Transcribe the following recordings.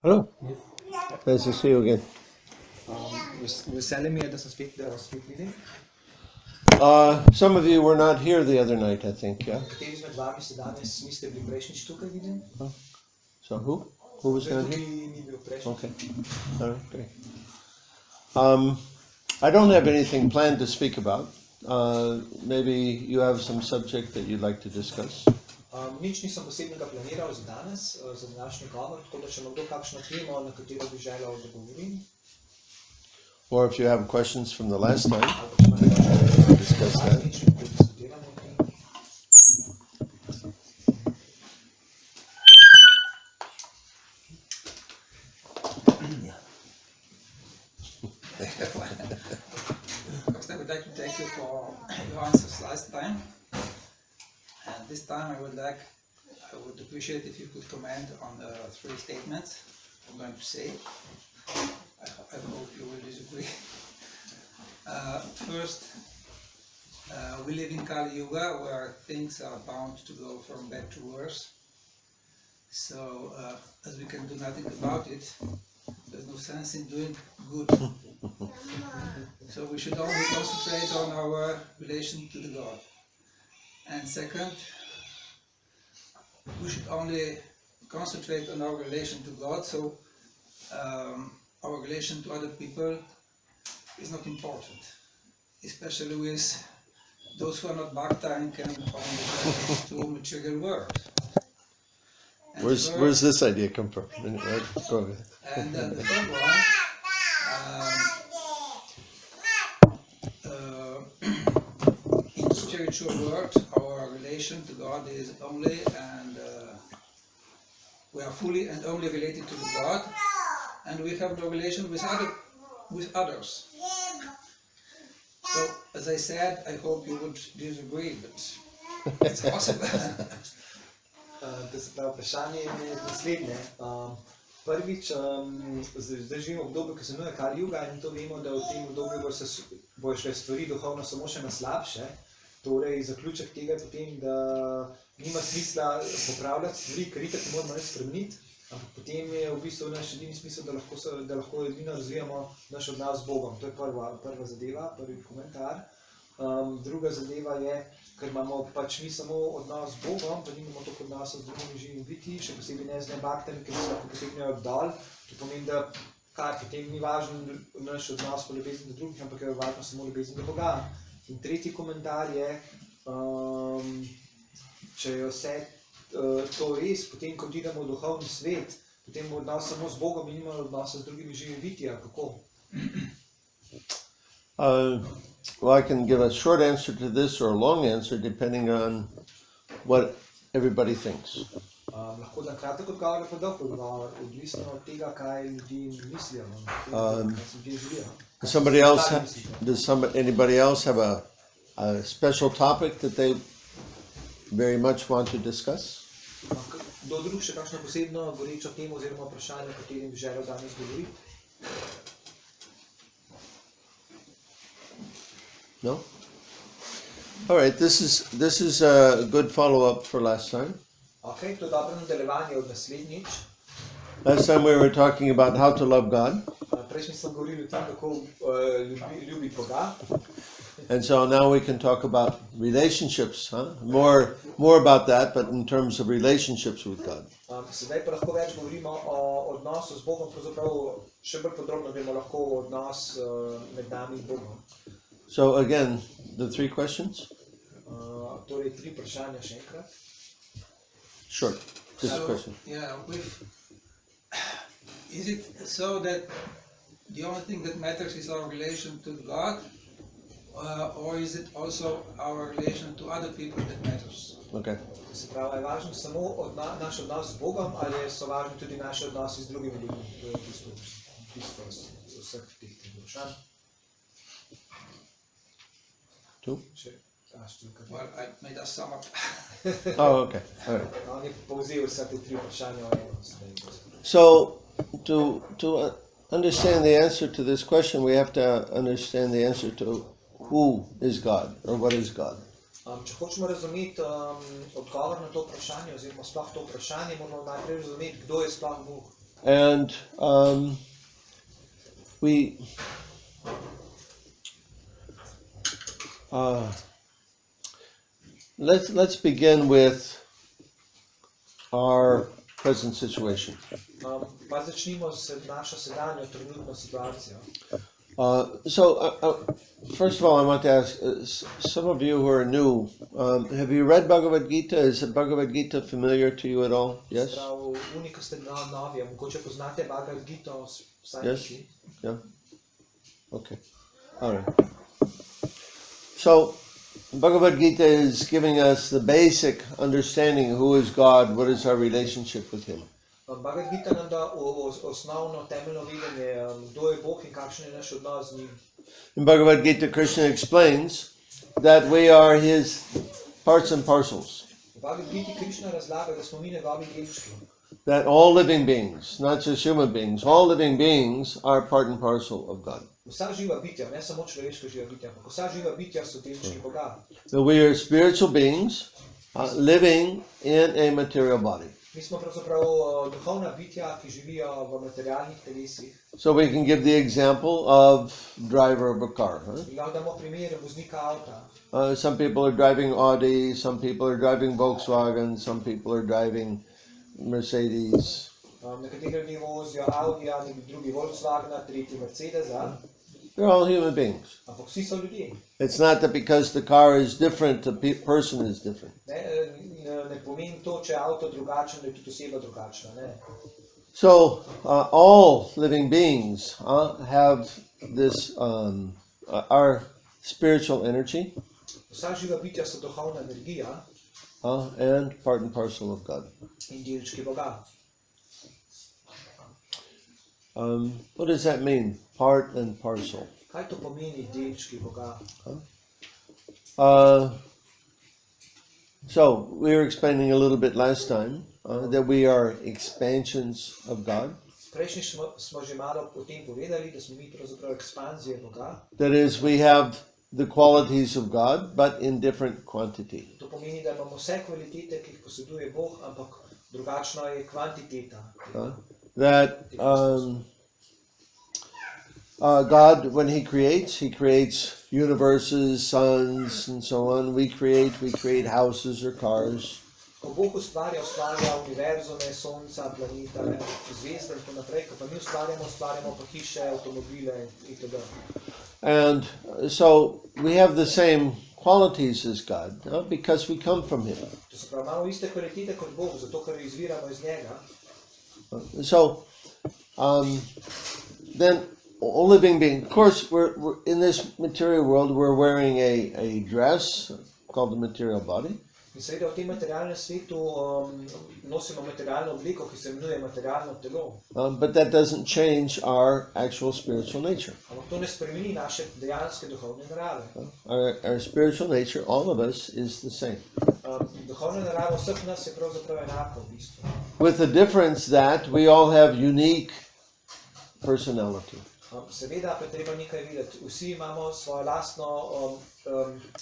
Hello. Nice to see you again. Veselje mi je, da sem spet vidim. Some of you were not here the other night, I think, yeah? Nekateri izmed vami se danes niste bili prejšnjič tukaj, vidim. So who? Who was not here? Ni bil prejšnjič. Okay. All right, great. I don't have anything planned to speak about. Maybe you have some subject that you'd like to discuss. Nič nisem posebnega planiral za danes, za današnji govor, tako da če ima kdo kakšno temo, na katero bi želel, da govorim. Or if you have questions from the last time, Ali pa če ima nekaj discuss that. zadnjič, lahko diskutiramo o tem. First, I would like to thank you for your answers last time. And this time I would appreciate if you could comment on the three statements I'm going to say. I hope you will disagree. First, we live in Kali Yuga where things are bound to go from bad to worse. So, as we can do nothing about it, there's no sense in doing good. So we should only concentrate on our relation to the God. And second, we should only concentrate on our relation to God, so our relation to other people is not important, especially with those who are not Bhakta and can only relate to material world. And Where's this idea come from? Go ahead. And then the third one, in the spiritual world, our relation to God is only and we are fully and only related to the God, and we have no relation with others. So, as I said, I hope you would disagree, but it's possible. To se pravi, vprašanje je naslednje. Prvič, zdaj živimo v obdobju, ki se imenuje Kali Yuga, in to vemo, da v tem obdobju bojo šle stvari duhovno samo še na slabše. Torej, zaključek tega je potem, da nima smisla popravljati stvari, ker itak ne moramo nič spremeniti, ampak potem je v bistvu naš edini smisel, da lahko edino razvijamo naš odnos z Bogom. To je prva zadeva, prvi komentar. Druga zadeva je, ker imamo pač mi samo odnos z Bogom, pa nimamo toliko odnosa z drugimi živimi biti, še posebej ne z nebaktami, ker se lahko potegnejo dol. To pomeni, da potem ni važen naš odnos po ljubezni do drugih, ampak je važno samo ljubezen do Boga. In tretji komentar je, če je vse to res, potem ko idemo v duhovni svet, potem imamo odnos samo z Bogom in nimamo odnosa z drugimi živimi biti, ali kako? Well, I can give a short answer to this or a long answer depending on what everybody thinks. Lahko dam kratek odgovor, pa dolg odgovor, odvisno od tega, kaj ljudi mislijo, kaj si ljudje želijo. Does anybody else have a special topic that they very much want to discuss? Kdo drug še kakšno posebno gorečo temo oziroma vprašanje, o katerem bi želel danes govoriti? No? All right, this is a good follow-up for last time. Okay, to je dobro nadaljevanje od naslednjič. Last time we were talking about how to love God. Prejšnji smo govorili o tem, kako ljubiti Boga. And so now we can talk about relationships, more about that, but in terms of relationships with God. Sedaj pa lahko več govorimo o odnosu z Bogom, pravzaprav še bolj podrobno vemo lahko o odnos med nami in Bogom. So again, the three questions? Torej, tri vprašanja še enkrat. Short, just a question. Yeah, is it so that the only thing that matters is our relation to God, or is it also our relation to other people that matters? Okay. Se pravi, je važno samo naš odnos z Bogom, ali so važni tudi naši odnosi z drugimi ljudmi? To je bistvo vseh teh vprašanj. Two? Well, I made us sum up. Oh, okay. All right. On je povzel vse te tri vprašanja o eno. So, to understand the answer to this question, we have to understand the answer to who is God, or what is God. Če hočemo razumeti odgovor na to vprašanje, oziroma sploh to vprašanje, moramo najprej razumeti, kdo je sploh Bog. And let's begin with our present situation. Pa začnimo s našo sedanjo trenutno situacijo. First of all, I want to ask some of you who are new, have you read Bhagavad Gita? Is the Bhagavad Gita familiar to you at all? Yes? Oni, ki ste novi, mogoče poznate Bhagavad Gita? Yes? Yeah? Okay. All right. So, Bhagavad Gita is giving us the basic understanding of who is God, what is our relationship with Him. Bhagavad Gita nam da osnovno temeljno videnje, kdo je Bog in kakšen je naš odnos z njim. In Bhagavad Gita, Krishna explains that we are His parts and parcels. V Bhagavad Gita Krishna razlaga, da smo mi njegovi delčki. That all living beings, not just human beings, all living beings are part and parcel of God. Vsa živa bitja, ne samo človeška živa bitja, ampak vsa živa bitja so delčki Boga. That we are spiritual beings living in a material body. Mi smo pravzaprav duhovna bitja, ki živijo v materialnih telesih. So we can give the example of driver of a car. Lahko damo primer voznika avta. Some people are driving Audi, some people are driving Volkswagen, some people are driving Mercedes. Nekateri ljudje vozijo Audija, drugi Volkswagena, tretji Mercedesa. They're all human beings. Ampak vsi so ljudje. It's not that because the car is different, the person is different. Ne pomeni to, če je avto drugačen, da je tudi oseba drugačna. Ne. So all living beings have this our spiritual energy. Vsa živa bitja so duhovna energija. And part and parcel of God. In delčki Boga. What does that mean? Part and parcel. Kaj to pomeni delčki Boga? So we were explaining a little bit last time that we are expansions of God. Prejšnjič smo že malo o tem povedali, da smo mi pravzaprav ekspanzije Boga. That is, we have the qualities of God, but in different quantity. To pomeni, da imamo vse kvalitete, ki jih poseduje Bog, ampak drugačna je kvantiteta. That God, when He creates universes, suns, and so on. We create houses or cars. Ko Bog ustvarja univerzume, sonca, planeta, zvezde in tako naprej, ko pa mi ustvarjamo pa hiše, avtomobile itd. And so we have the same qualities as God because we come from Him. To se pravi, imamo iste kvalitete kot Bog, zato ker izviramo iz njega. So then all living beings, of course, we're in this material world, we're wearing a dress called the material body. In seveda v tem materialnem svetu nosimo materialno obliko, ki se imenuje materialno telo. But that doesn't change our actual spiritual nature. Ampak to ne spremeni naše dejanske duhovne narave. Our spiritual nature, all of us, is the same. Duhovna narava vseh nas je pravzaprav enaka v bistvu. With the difference that we all have unique personality. Seveda pa je treba nekaj videti. Vsi imamo svojo lastno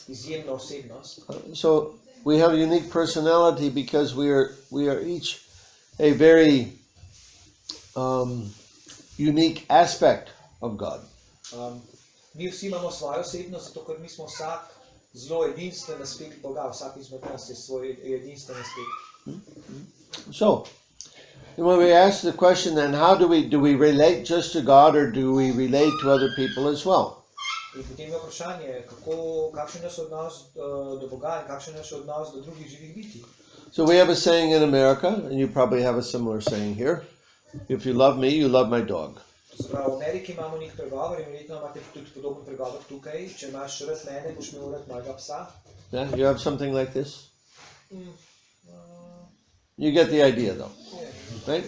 izjemno osebnost. So we have a unique personality because we are each a very unique aspect of God. Mi vsi imamo svojo osebnost, zato ker mi smo vsak zelo edinstven aspekt Boga. Vsak izmed nas je svoj edinstven aspekt. So, when we ask the question then, how do we relate just to God or do we relate to other people as well? In potem je vprašanje, kakšen je naš odnos do Boga in kakšen je naš odnos do drugih živih bitij. So we have a saying in America, and you probably have a similar saying here. If you love me, you love my dog. To se pravi, v Ameriki imamo nek pregovor in verjetno imate tudi podoben pregovor tukaj. Če imaš rad mene, boš imel rad mojega psa. Yeah, you have something like this? You get the idea though, right?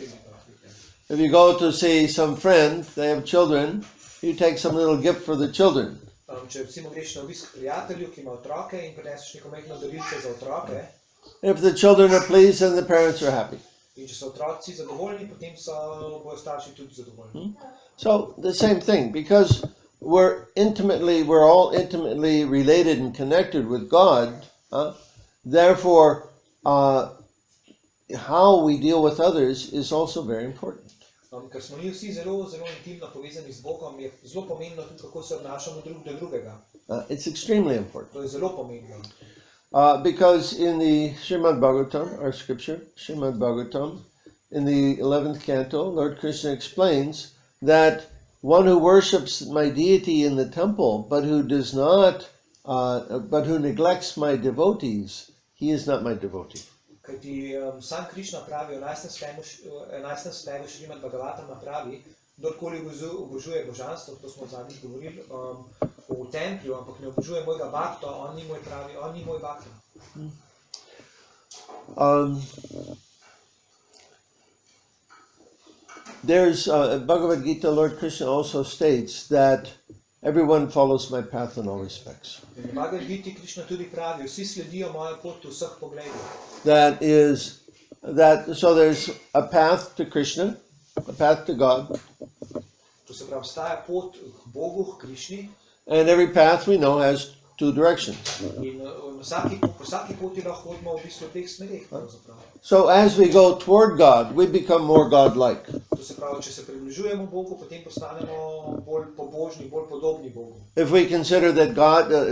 If you go to see some friend, they have children, you take some little gift for the children. Če recimo greš na obisk prijatelju, ki ima otroke in prineseš neko majhno darilce za otroke. If the children are pleased, then the parents are happy. In če so otroci zadovoljni, potem bojo starši tudi zadovoljni. So the same thing, because we're all intimately related and connected with God. Therefore, how we deal with others is also very important. Ker smo mi vsi zelo, zelo intimno povezani z Bogom, je zelo pomembno tudi, kako se obnašamo drug do drugega. It's extremely important. To je zelo pomembno. Because in the Srimad Bhagavatam, our scripture, Srimad Bhagavatam, in the 11th canto, Lord Krishna explains that one who worships my deity in the temple, but who does not, but who neglects my devotees, he is not my devotee. Kajti sam Krišna pravi, v 11. slevu Šrimad Bhagavatama pravi, kdorkoli obožuje božanstvo, to smo zadnjič govorili, v templju, ampak ne obožuje mojega bhakta, on ni moj pravi, on ni moj bhakta. There's Bhagavad Gita, Lord Krishna also states that everyone follows my path in all respects. In Bhagavad Gita Krišna tudi pravi, vsi sledijo mojo pot v vseh pogledih. So there's a path to Krishna, a path to God. To se pravi, obstaja pot k Bogu, k Krišni. And every path we know has two directions. In po vsaki poti lahko hodimo v bistvu v teh smereh. So as we go toward God, we become more God-like. To se pravi, če se približujemo Bogu, potem postanemo bolj pobožni, bolj podobni Bogu. If we consider that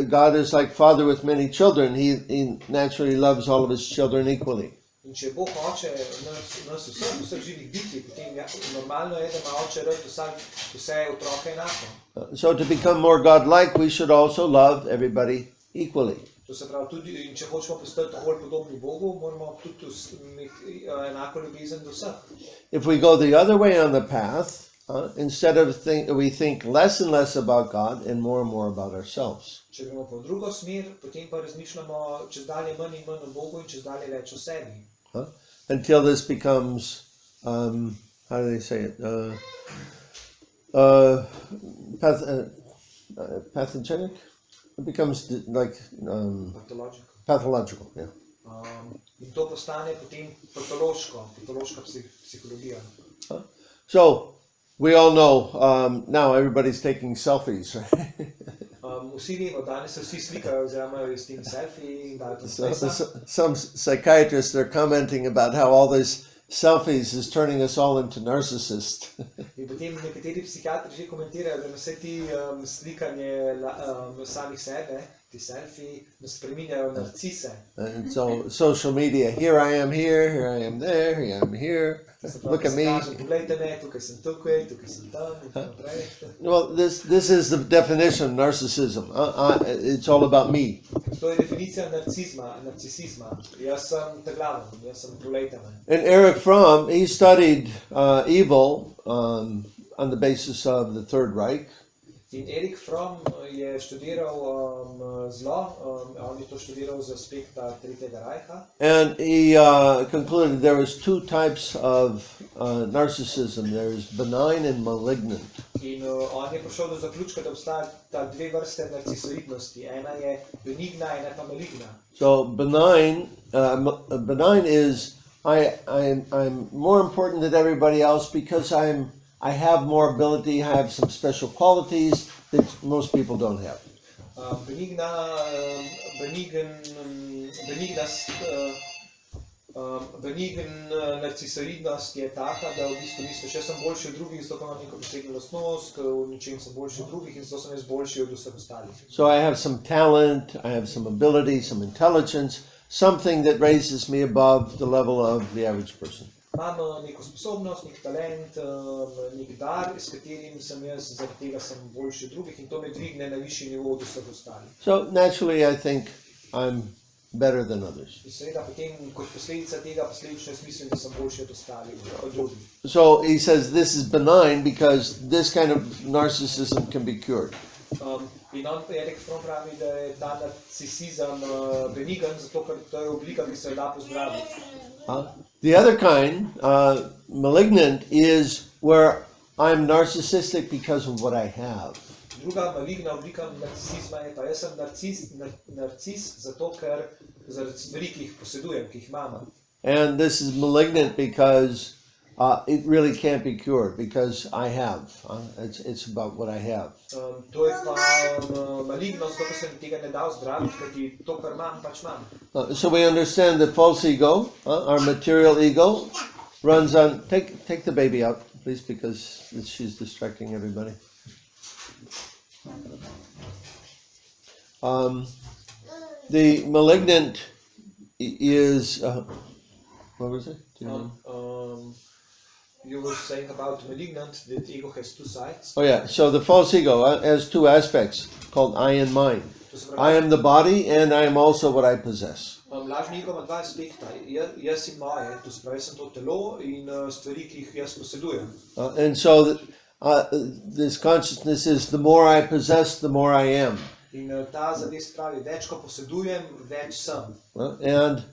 God is like father with many children, he naturally loves all of his children equally. In če Bog oče nas vseh živih bitij, potem normalno je, da ima oče rad vse otroke enako. So to become more God-like, we should also love everybody equally. To se pravi, tudi če hočemo postati bolj podobni Bogu, moramo tudi imeti enako ljubezen do vseh. If we go the other way on the path, instead of we think less and less about God and more about ourselves. Če gremo po drugo smer, potem pa razmišljamo čez dalje manj in manj o Bogu in čez dalje več o sebi. Until this becomes, how do they say it? Pathogenic? It becomes like pathological, yeah. In to postane potem patološka psihologija. So, we all know, now everybody's taking selfies, right? Vsi vemo, danes se vsi slikajo oziroma s temi selfiji in dajo to Some psychiatrists are commenting about how all this selfies is turning us all into narcissists. In potem nekateri psihiatri že komentirajo, da vse ti slikanje samih sebe, ti selfiji, nas spreminjajo v narcise. And so social media, here I am here, here I am there, here I am here. Look at me. Poglejte me, tukaj sem tukaj sem tam in tako naprej. Well, this is the definition of narcissism. It's all about me. To je definicija narcisizma. Jaz sem teglaven, jaz sem poglejte me. And Eric Fromm, he studied evil on the basis of the Third Reich. In Erik Fromm je študiral zlo, on je to študiral z aspekta Tretjega rajha. And he concluded there was two types of narcissism. There's benign and malignant. In on je prišel do zaključka, da obstajata dve vrste narcisoidnosti. Ena je benigna, ena pa maligna. So benign is I'm more important than everybody else because I have more ability, I have some special qualities that most people don't have. Benigna narcisoidnost je taka, da v bistvu misliš, jaz sem boljši od drugih, zato imam neko posebno lastnost, v ničem sem boljši od drugih in zato sem jaz boljši od vseh ostalih. So I have some talent, I have some ability, some intelligence, something that raises me above the level of the average person. Imam neko sposobnost, nek talent, nek dar, s katerim sem jaz, zaradi tega sem boljši od drugih in to me dvigne na višji nivo od vseh ostalih. So naturally I think I'm better than others. In seveda potem kot posledica tega posledično jaz mislim, da sem boljši od ostalih, od drugih. So he says this is benign because this kind of narcissism can be cured. In on Erik Fromm pravi, da je ta narcisizem benigen, zato ker to je oblika, ki se jo da pozdraviti. The other kind, malignant, is where I'm narcissistic because of what I have. Druga maligna oblika narcisizma je pa jaz sem narcis zato, ker zaradi stvari, ki jih posedujem, ki jih imam. And this is malignant because it really can't be cured because I have. It's about what I have. To je pa maligno, zato ker se mi tega ne da ozdraviti, kajti to, kar imam, pač imam. So we understand that false ego, our material ego, runs on. Take the baby out. at least because she's distracting everybody. The malignant is, what was it? You were saying about malignant, that ego has two sides. Oh yeah, so the false ego has two aspects called I and mine. I am the body and I am also what I possess. Lažni ego ima dva aspekta, jaz in moje, to se pravi, sem to telo in stvari, ki jih jaz posedujem. And so this consciousness is the more I possess, the more I am. In ta zavest pravi, več ko posedujem, več sem. And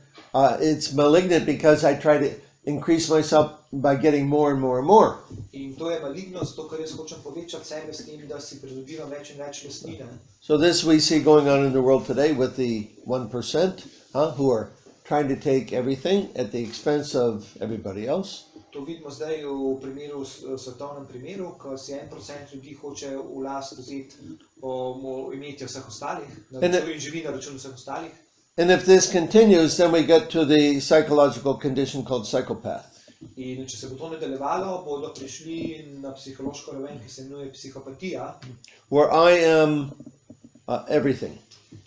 it's malignant because I try to increase myself by getting more and more and more. In to je maligno, zato ker jaz hočem povečati sebe s tem, da si pridobivam več in več lastnine. So this we see going on in the world today with the 1%, who are trying to take everything at the expense of everybody else. To vidimo zdaj v primeru, svetovnem primeru, ko si 1% ljudi hoče v last vzeti imetje vseh ostalih, in živi na račun vseh ostalih. And if this continues, then we get to the psychological condition called psychopath. In če se bo to nadaljevalo, bodo prišli na psihološko raven, ki se imenuje psihopatija, where I am everything.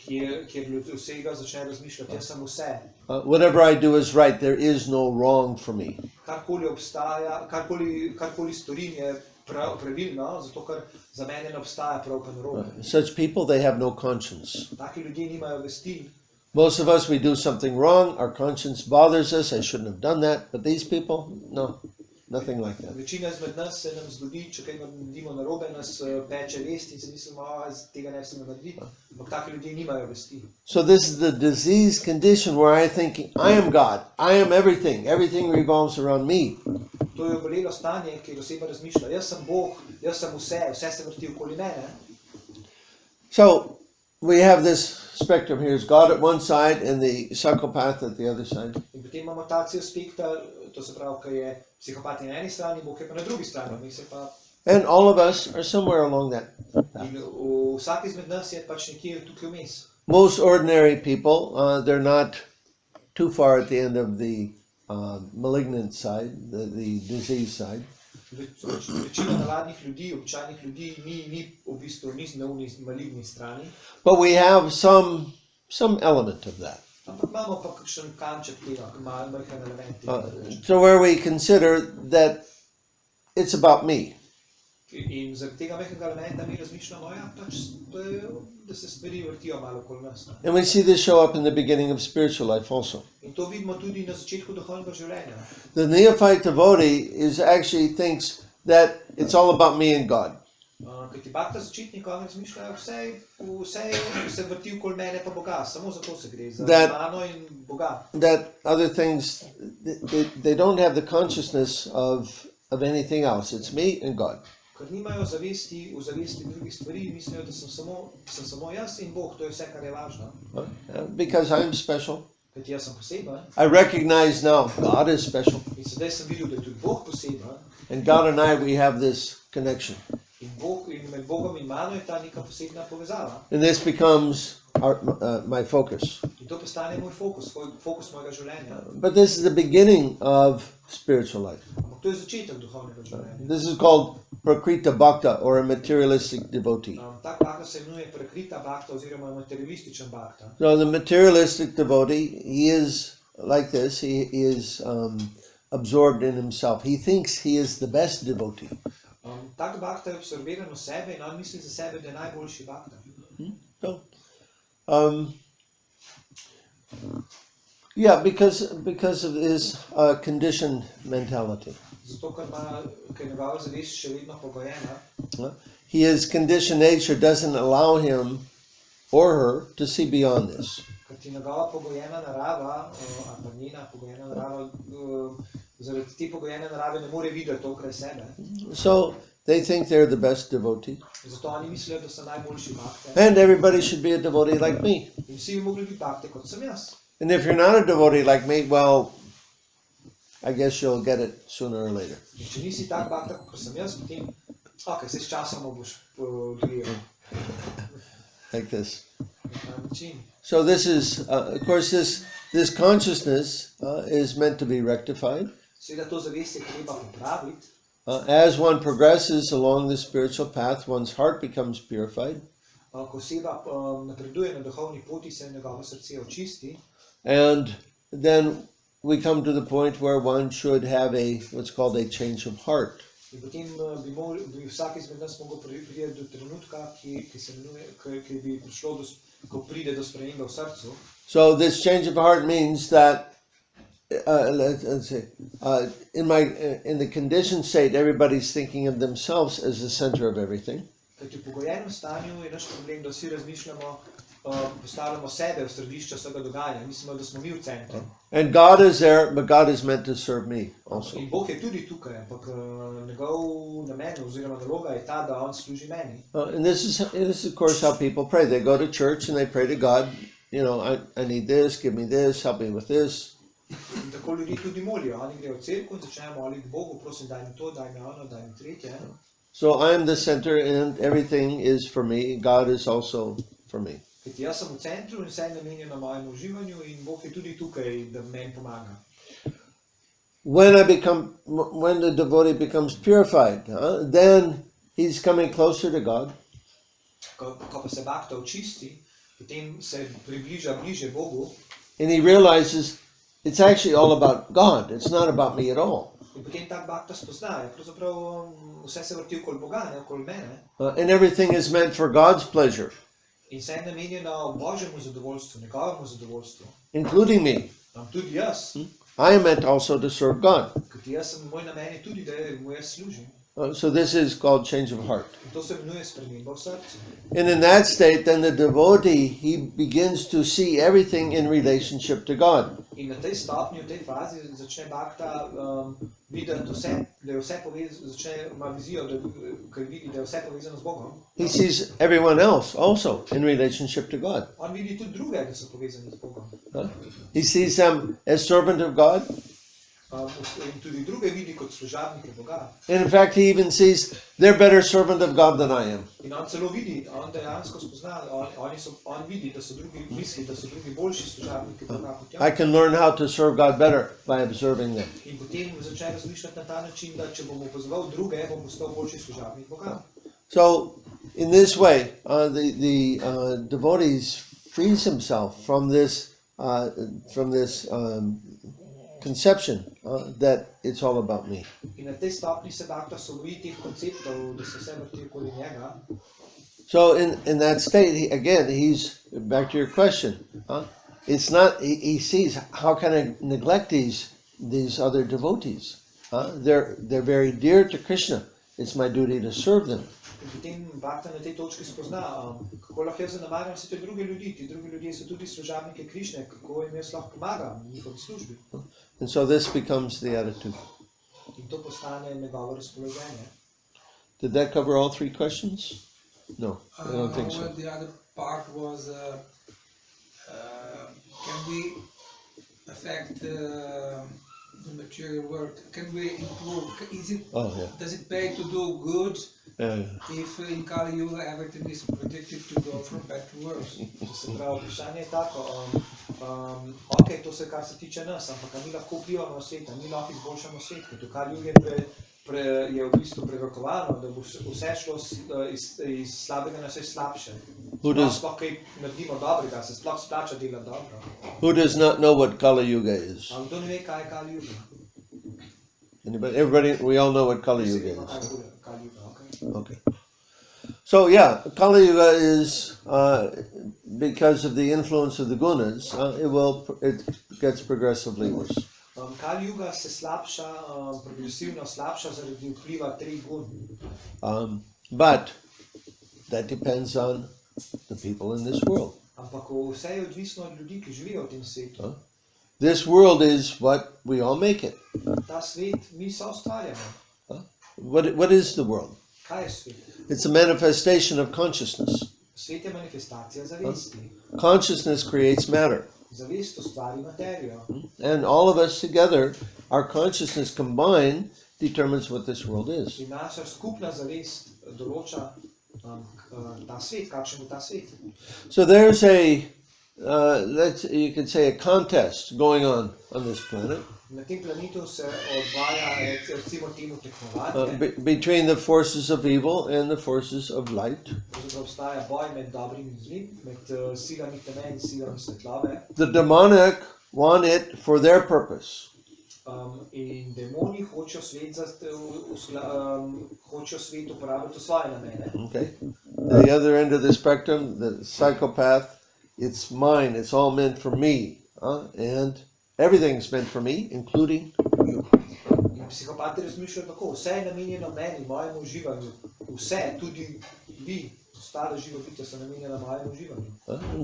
Kjer vsega začne razmišljati, jaz sem vse. Whatever I do is right, there is no wrong for me. Karkoli obstaja, karkoli storim je pravilno, zato ker za mene ne obstaja prav pa narobe. Such people, they have no conscience. Taki ljudje nimajo vesti. Most of us, we do something wrong, our conscience bothers us, I shouldn't have done that, but these people, no, nothing like that. Večina izmed nas se nam zgodi, če kaj naredimo narobe, nas peče vest in se mislimo, tega ne smemo narediti, ampak taki ljudje nimajo vesti. So this is the disease condition where I think, I am God, I am everything, everything revolves around me. To je bolelo stanje, kjer oseba razmišlja, jaz sem Bog, jaz sem vse, vse se vrti okoli mene. So we have this spectrum here, is God at one side and the psychopath at the other side. In potem imamo ta cel spektar, to se pravi, ko je psihopat na eni strani, Bog je pa na drugi strani. And all of us are somewhere along that path. In vsak izmed nas je pač nekje tukaj vmes. Most ordinary people, they're not too far at the end of the malignant side, the disease side. Večina navadnih ljudi, običajnih ljudi ni v bistvu na maligni strani. But we have some element of that. Ampak imamo pa kakšen kanček tega, majhen element. So where we consider that it's about me. In zaradi tega majhnega elementa mi razmišljamo, pač, da se stvari vrtijo malo okoli nas. And we see this show up in the beginning of spiritual life also. In to vidimo tudi na začetku duhovnega življenja. The neophyte devotee actually thinks that it's all about me and God. Kajti bhakta začetnika razmišljajo, vse se vrti okoli mene pa Boga, samo za to se gre, za mano in Boga. That other things, they don't have the consciousness of anything else. It's me and God. Ker nimajo v zavesti drugih stvari, mislijo, da sem samo jaz in Bog, to je vse, kar je važno. Because I'm special. Kajti jaz sem poseben. I recognize now God is special. In sedaj sem videl, da je tudi Bog poseben. And God and I, we have this connection. In med Bogom in mano je ta neka posebna povezava. And this becomes my focus. In to postane moj fokus mojega življenja. But this is the beginning of spiritual life. Ampak to je začetek duhovnega življenja. This is called prakrita bhakta, or a materialistic devotee. Tak bhakta se imenuje prakrita bhakta oziroma materialističen bhakta. So the materialistic devotee, he is like this. He is absorbed in himself. He thinks he is the best devotee. Tak bhakta je absorbiran v sebe in on misli za sebe, da je najboljši bhakta. So, yeah, because of his conditioned mentality. Zato, ker njegova zavest še vedno pogojena. His conditioned nature doesn't allow him or her to see beyond this. Ker ti njegova pogojena narava, ali pa njena pogojena narava, zaradi te pogojene narave ne more videti to, kar je sebe. So they think they're the best devotee. Zato oni mislijo, da so najboljši bhakte. And everybody should be a devotee like me. In vsi bi mogli biti bhakte, kot sem jaz. And if you're not a devotee like me, well, I guess you'll get it sooner or later. In če nisi tak bhakta, kot sem jaz, potem, se s časom boš dojel. Like this. Na način. So this is, of course, this consciousness is meant to be rectified. Seveda to zavest je treba popraviti. As one progresses along the spiritual path, one's heart becomes purified. Ko oseba napreduje na duhovni poti, se njegovo srce očisti. And then we come to the point where one should have what's called a change of heart. In potem bi vsak izmed nas mogel priti do trenutka, ki bi prišlo ko pride do spremembe v srcu. So this change of heart means that let's say, in the conditioned state, everybody's thinking of themselves as the center of everything. Kajti v pogojenem stanju je naš problem, da vsi razmišljamo, postavljamo sebe v središče vsega dogajanja, mislimo, da smo mi v centru. And God is there, but God is meant to serve me also. In Bog je tudi tukaj, ampak njegov namen oziroma naloga je ta, da on služi meni. And this is of course how people pray. They go to church and they pray to God, I need this, give me this, help me with this. In tako ljudi tudi molijo. Oni grejo v cerkev in začnejo moliti Bogu, prosim, daj mi to, daj mi ono, daj mi tretje. So I am the center and everything is for me. God is also for me. Kajti jaz sem v centru in vse je namenjeno mojemu uživanju in Bog je tudi tukaj, da meni pomaga. When the devotee becomes purified, then he's coming closer to God. Ko pa se bhakta očisti, potem se približa bliže Bogu. And he realizes it's actually all about God. It's not about me at all. In potem tak bhakta spozna, pravzaprav vse se vrti okoli Boga, ne okoli mene. And everything is meant for God's pleasure. In vse je namenjeno Božjemu zadovoljstvu, njegovemu zadovoljstvu. Including me. Tudi jaz. I am meant also to serve God. Kajti moj namen je tudi, da mu jaz služim. So this is called change of heart. In to se imenuje sprememba v srcu. And in that state, then the devotee, he begins to see everything in relationship to God. In na tej stopnji, v tej fazi začne bhakta videti vse, da je vse povezano, ima vizijo, ker vidi, da je vse povezano z Bogom. He sees everyone else also in relationship to God. On vidi tudi druge, da so povezani z Bogom. He sees them as servant of God. In tudi druge vidi kot služabnike Boga. And in fact, he even sees they're better servant of God than I am. In on celo vidi, on dejansko spozna, on vidi, da so drugi, misli, da so drugi boljši služabniki Boga kot jaz. I can learn how to serve God better by observing them. In potem začne razmišljati na ta način, da če bom opazoval druge, bom postal boljši služabnik Boga. So, in this way, the devotee frees himself from this conception that it's all about me. In na tej stopni se bhakta osvoboji teh konceptov, da se vse vrti okoli njega. So in that state, he's back to your question. It's not he sees how can I neglect these other devotees? They're very dear to Krishna. It's my duty to serve them. In potem bhakta na tej točki spozna, kako lahko jaz zanemarjam vse te druge ljudi. Ti drugi ljudje so tudi služabnike Krišne, kako jim jaz lahko pomagam v njihovi službi. And so this becomes the attitude. In to postane njegovo razpoloženje. Did that cover all three questions? No, I don't think so. Well, the other part was, can we affect the material world? Can we improve? Does it pay to do good if in Kali Yuga everything is predicted to go from bad to worse? Se pravi, vprašanje je tako, to se kar se tiče nas, ampak mi lahko vplivamo na svet, mi lahko izboljšamo svet, ker v Kali Yugi je v bistvu prerokovano, da bo vse šlo iz slabega na vse slabše. Sploh kaj naredimo dobrega, se sploh splača delati dobro. Who does not know what Kali Yuga is? Ali kdo ne ve, kaj je Kali Yuga? Everybody, we all know what Kali Yuga is. Kali Yuga, Okay. So Kali Yuga is because of the influence of the gunas, it gets progressively worse. Kali Yuga se slabša, progresivno slabša zaradi vpliva treh gun. But that depends on the people in this world. Ampak vse je odvisno od ljudi, ki živijo v tem svetu. This world is what we all make it. Ta svet mi soustvarjamo. What is the world? Kaj je svet? It's a manifestation of consciousness. Svet je manifestacija zavesti. Consciousness creates matter. Zavest ustvari materijo. And all of us together, our consciousness combined determines what this world is. In naša skupna zavest določa ta svet, kakšen bo ta svet. So there's you could say a contest going on this planet. Na tem planetu se odvaja recimo temu tekmovanje. Between the forces of evil and the forces of light. Pravzaprav obstaja boj med dobrim in zlim, med silami teme in silami svetlobe. The demonic want it for their purpose. In demoni hočejo svet uporabiti v svoje namene. Okay. The other end of the spectrum, the psychopath, it's mine, it's all meant for me. And everything's meant for me, including you. In psihopati razmišljajo tako, vse je namenjeno meni, mojemu uživanju. Vse, tudi vi, ostale živo bitja so namenjena mojemu uživanju.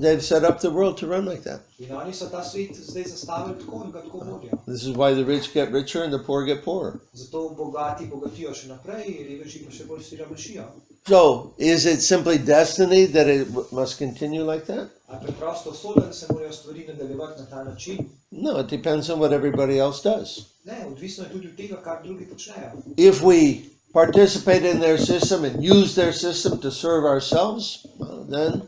They've set up the world to run like that. In oni so ta svet zdaj zastavili tako in ga tako vodijo. This is why the rich get richer and the poor get poorer. Zato bogati bogatijo še naprej, reveži pa še bolj siromašijo. So, is it simply destiny that it must continue like that? A preprosto usoda, da se morajo stvari nadaljevati na ta način? No, it depends on what everybody else does. Ne, odvisno je tudi od tega, kar drugi počnejo. If we participate in their system and use their system to serve ourselves, then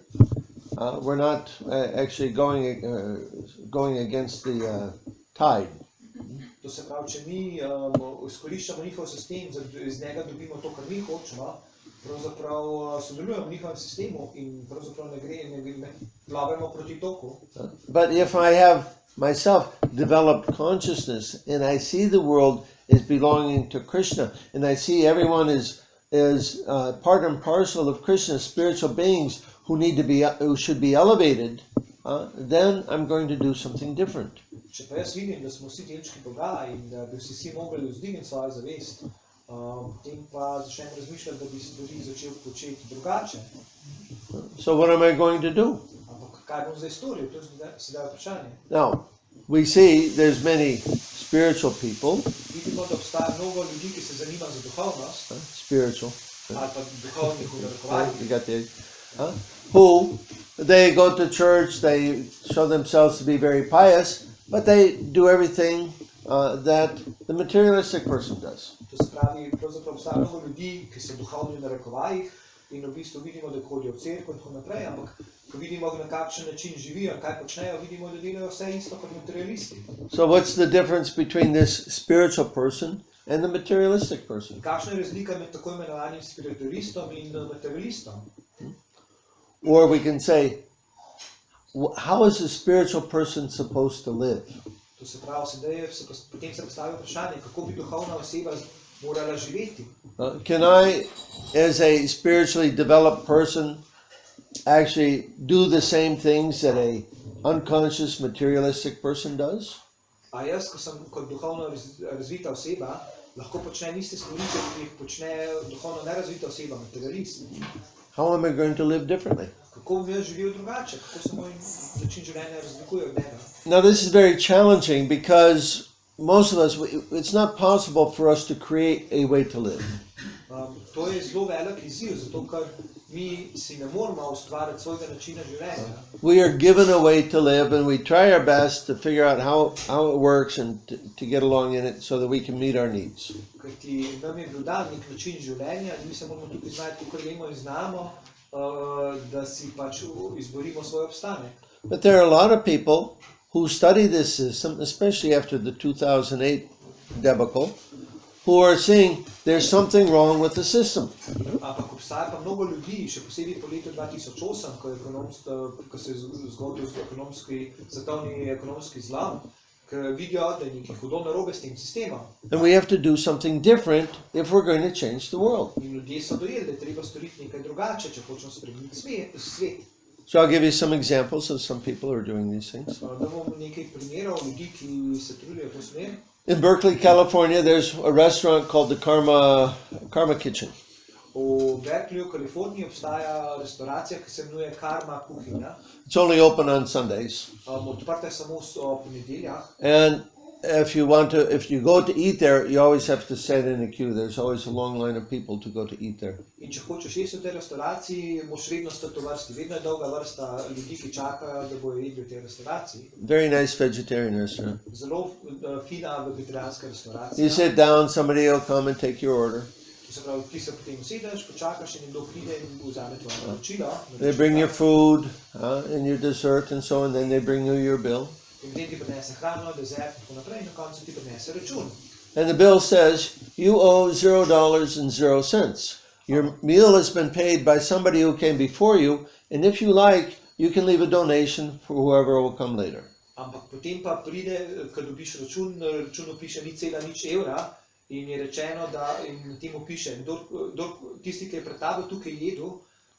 we're not actually going against the tide. To se pravi, če mi izkoriščamo njihov sistem, iz njega dobimo to, kar mi hočemo, pravzaprav sodelujemo v njihovem sistemu in pravzaprav ne plavamo proti toku. But if I have myself developed consciousness and I see the world as belonging to Krishna and I see everyone is part and parcel of Krishna's spiritual beings who should be elevated, then I'm going to do something different. Če pa jaz vidim, da smo vsi delčki Boga in da bi vsi mogli vzdigniti svojo zavest, potem pa začnem razmišljati, da bi stvari začel početi drugače. So what am I going to do? Ampak kaj bom zdaj storil? To je sedaj vprašanje. Now, we see there's many spiritual people. Vidimo, da obstaja mnogo ljudi, ki se zanima za duhovnost. Spiritual. Ali pa duhovnih v narekovajih. You got the who they go to church, they show themselves to be very pious, but they do everything that the materialistic person does. To se pravi, pravzaprav obstaja mnogo ljudi, ki so duhovni v narekovajih in v bistvu vidimo, da hodijo v cerkev in tako naprej, ampak ko vidimo, na kakšen način živijo, kaj počnejo, vidimo, da delajo vse isto kot materialisti. So what's the difference between this spiritual person and the materialistic person? Kakšna je razlika med tako imenovanim spiritualistom in materialistom? Or we can say, how is a spiritual person supposed to live? To se pravi, potem se postavi vprašanje, kako bi duhovna oseba morala živeti. Can I, as a spiritually developed person, actually do the same things that a unconscious materialistic person does? A jaz, ko sem kot duhovno razvita oseba, lahko počnem iste stvari, ki jih počne duhovno nerazvita oseba, materialist. How am I going to live differently? Kako bom jaz živel drugače? Kako se moj način življenja razlikuje od njega? Now this is very challenging because most of us, it's not possible for us to create a way to live. To je zelo velik izziv, zato ker mi si ne moramo ustvariti svojega načina življenja. We are given a way to live and we try our best to figure out how it works and to get along in it so that we can meet our needs. Kajti nam je bil dan nek način življenja in mi se moramo tukaj znati, kako vemo in znamo, da si pač izborimo svoj obstanek. But there are a lot of people who study this system, especially after the 2008 debacle, who are seeing there's something wrong with the system. Ampak obstaja pa mnogo ljudi, še posebej po letu 2008, ko se je zgodil svetovni ekonomski zlom, ki vidijo, da je nekaj hudo narobe s tem sistemom. And we have to do something different if we're going to change the world. In ljudje so dojeli, da je treba storiti nekaj drugače, če hočemo spremeniti svet. So I'll give you some examples of some people who are doing these things. Da bomo nekaj primerov ljudi, ki se trudijo v to smer. In Berkeley, California, there's a restaurant called the Karma Kitchen. V Berkeleyju, Kaliforniji obstaja restauracija, ki se imenuje Karma kuhinja. It's only open on Sundays. Odprta je samo ob nedeljah. And if you go to eat there, you always have to stand in a queue. There's always a long line of people to go to eat there. In če hočeš jesti v tej restauraciji, moraš vedno stati v vrsti. Vedno je dolga vrsta ljudi, ki čakajo, da bojo jedli v tej restauraciji. Very nice vegetarian restaurant. Zelo fina vegetarijanska restauracija. You sit down, somebody will come and take your order. To se pravi, ti se potem usedeš, počakaš in nekdo pride in vzame tvoje naročilo. They bring your food and your dessert and so on, then they bring you your bill. in potem ti prinese hrano, dezert in tako naprej in na koncu ti prinese račun. And the bill says, you owe $0.00. Your meal has been paid by somebody who came before you, and if you like, you can leave a donation for whoever will come later. Ampak potem pa pride, ko dobiš račun, na računu piše 0,0 evra in je rečeno, da in temu piše, tisti, ki je pred tabo tukaj jedel,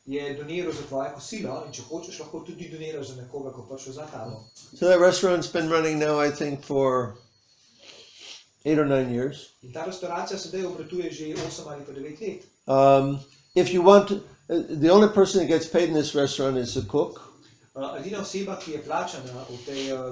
je doniral za tvoje kosilo in če hočeš, lahko tudi doniraš za nekoga, ko prišel za tabo. So that restaurant's been running now, I think, for 8 or 9 years. In ta restauracija sedaj obratuje že 8 ali pa 9 let. If you want, the only person that gets paid in this restaurant is the cook. Edina oseba, ki je plačana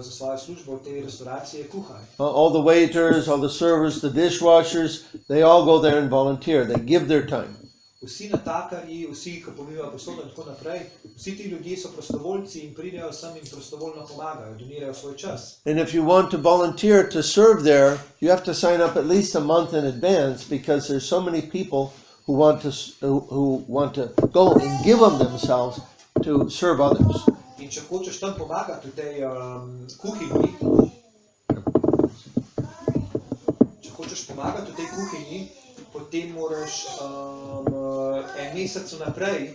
za svojo službo v tej restauraciji, je kuhar. All the waiters, all the servers, the dishwashers, they all go there and volunteer. They give their time. Vsi natakarji, vsi, ki pomivajo posodo in tako naprej, vsi ti ljudje so prostovoljci in pridejo sem in prostovoljno pomagajo, donirajo svoj čas. And if you want to volunteer to serve there, you have to sign up at least a month in advance because there's so many people who want to go and give them themselves to serve others. In če hočeš tam pomagati v tej kuhinji, potem moraš en mesec naprej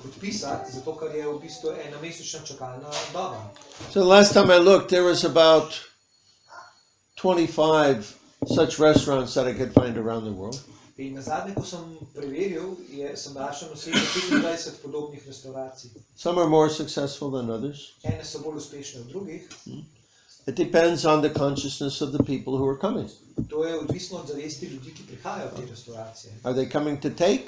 podpisati, zato ker je v bistvu ena mesečna čakalna doba. So the last time I looked, there was about 25 such restaurants that I could find around the world. In nazadnje, ko sem preveril, sem našel na svetu 25 podobnih restauracij. Some are more successful than others. Ene so bolj uspešne od drugih. It depends on the consciousness of the people who are coming. To je odvisno od zavesti ljudi, ki prihajajo v te restauracije. Are they coming to take?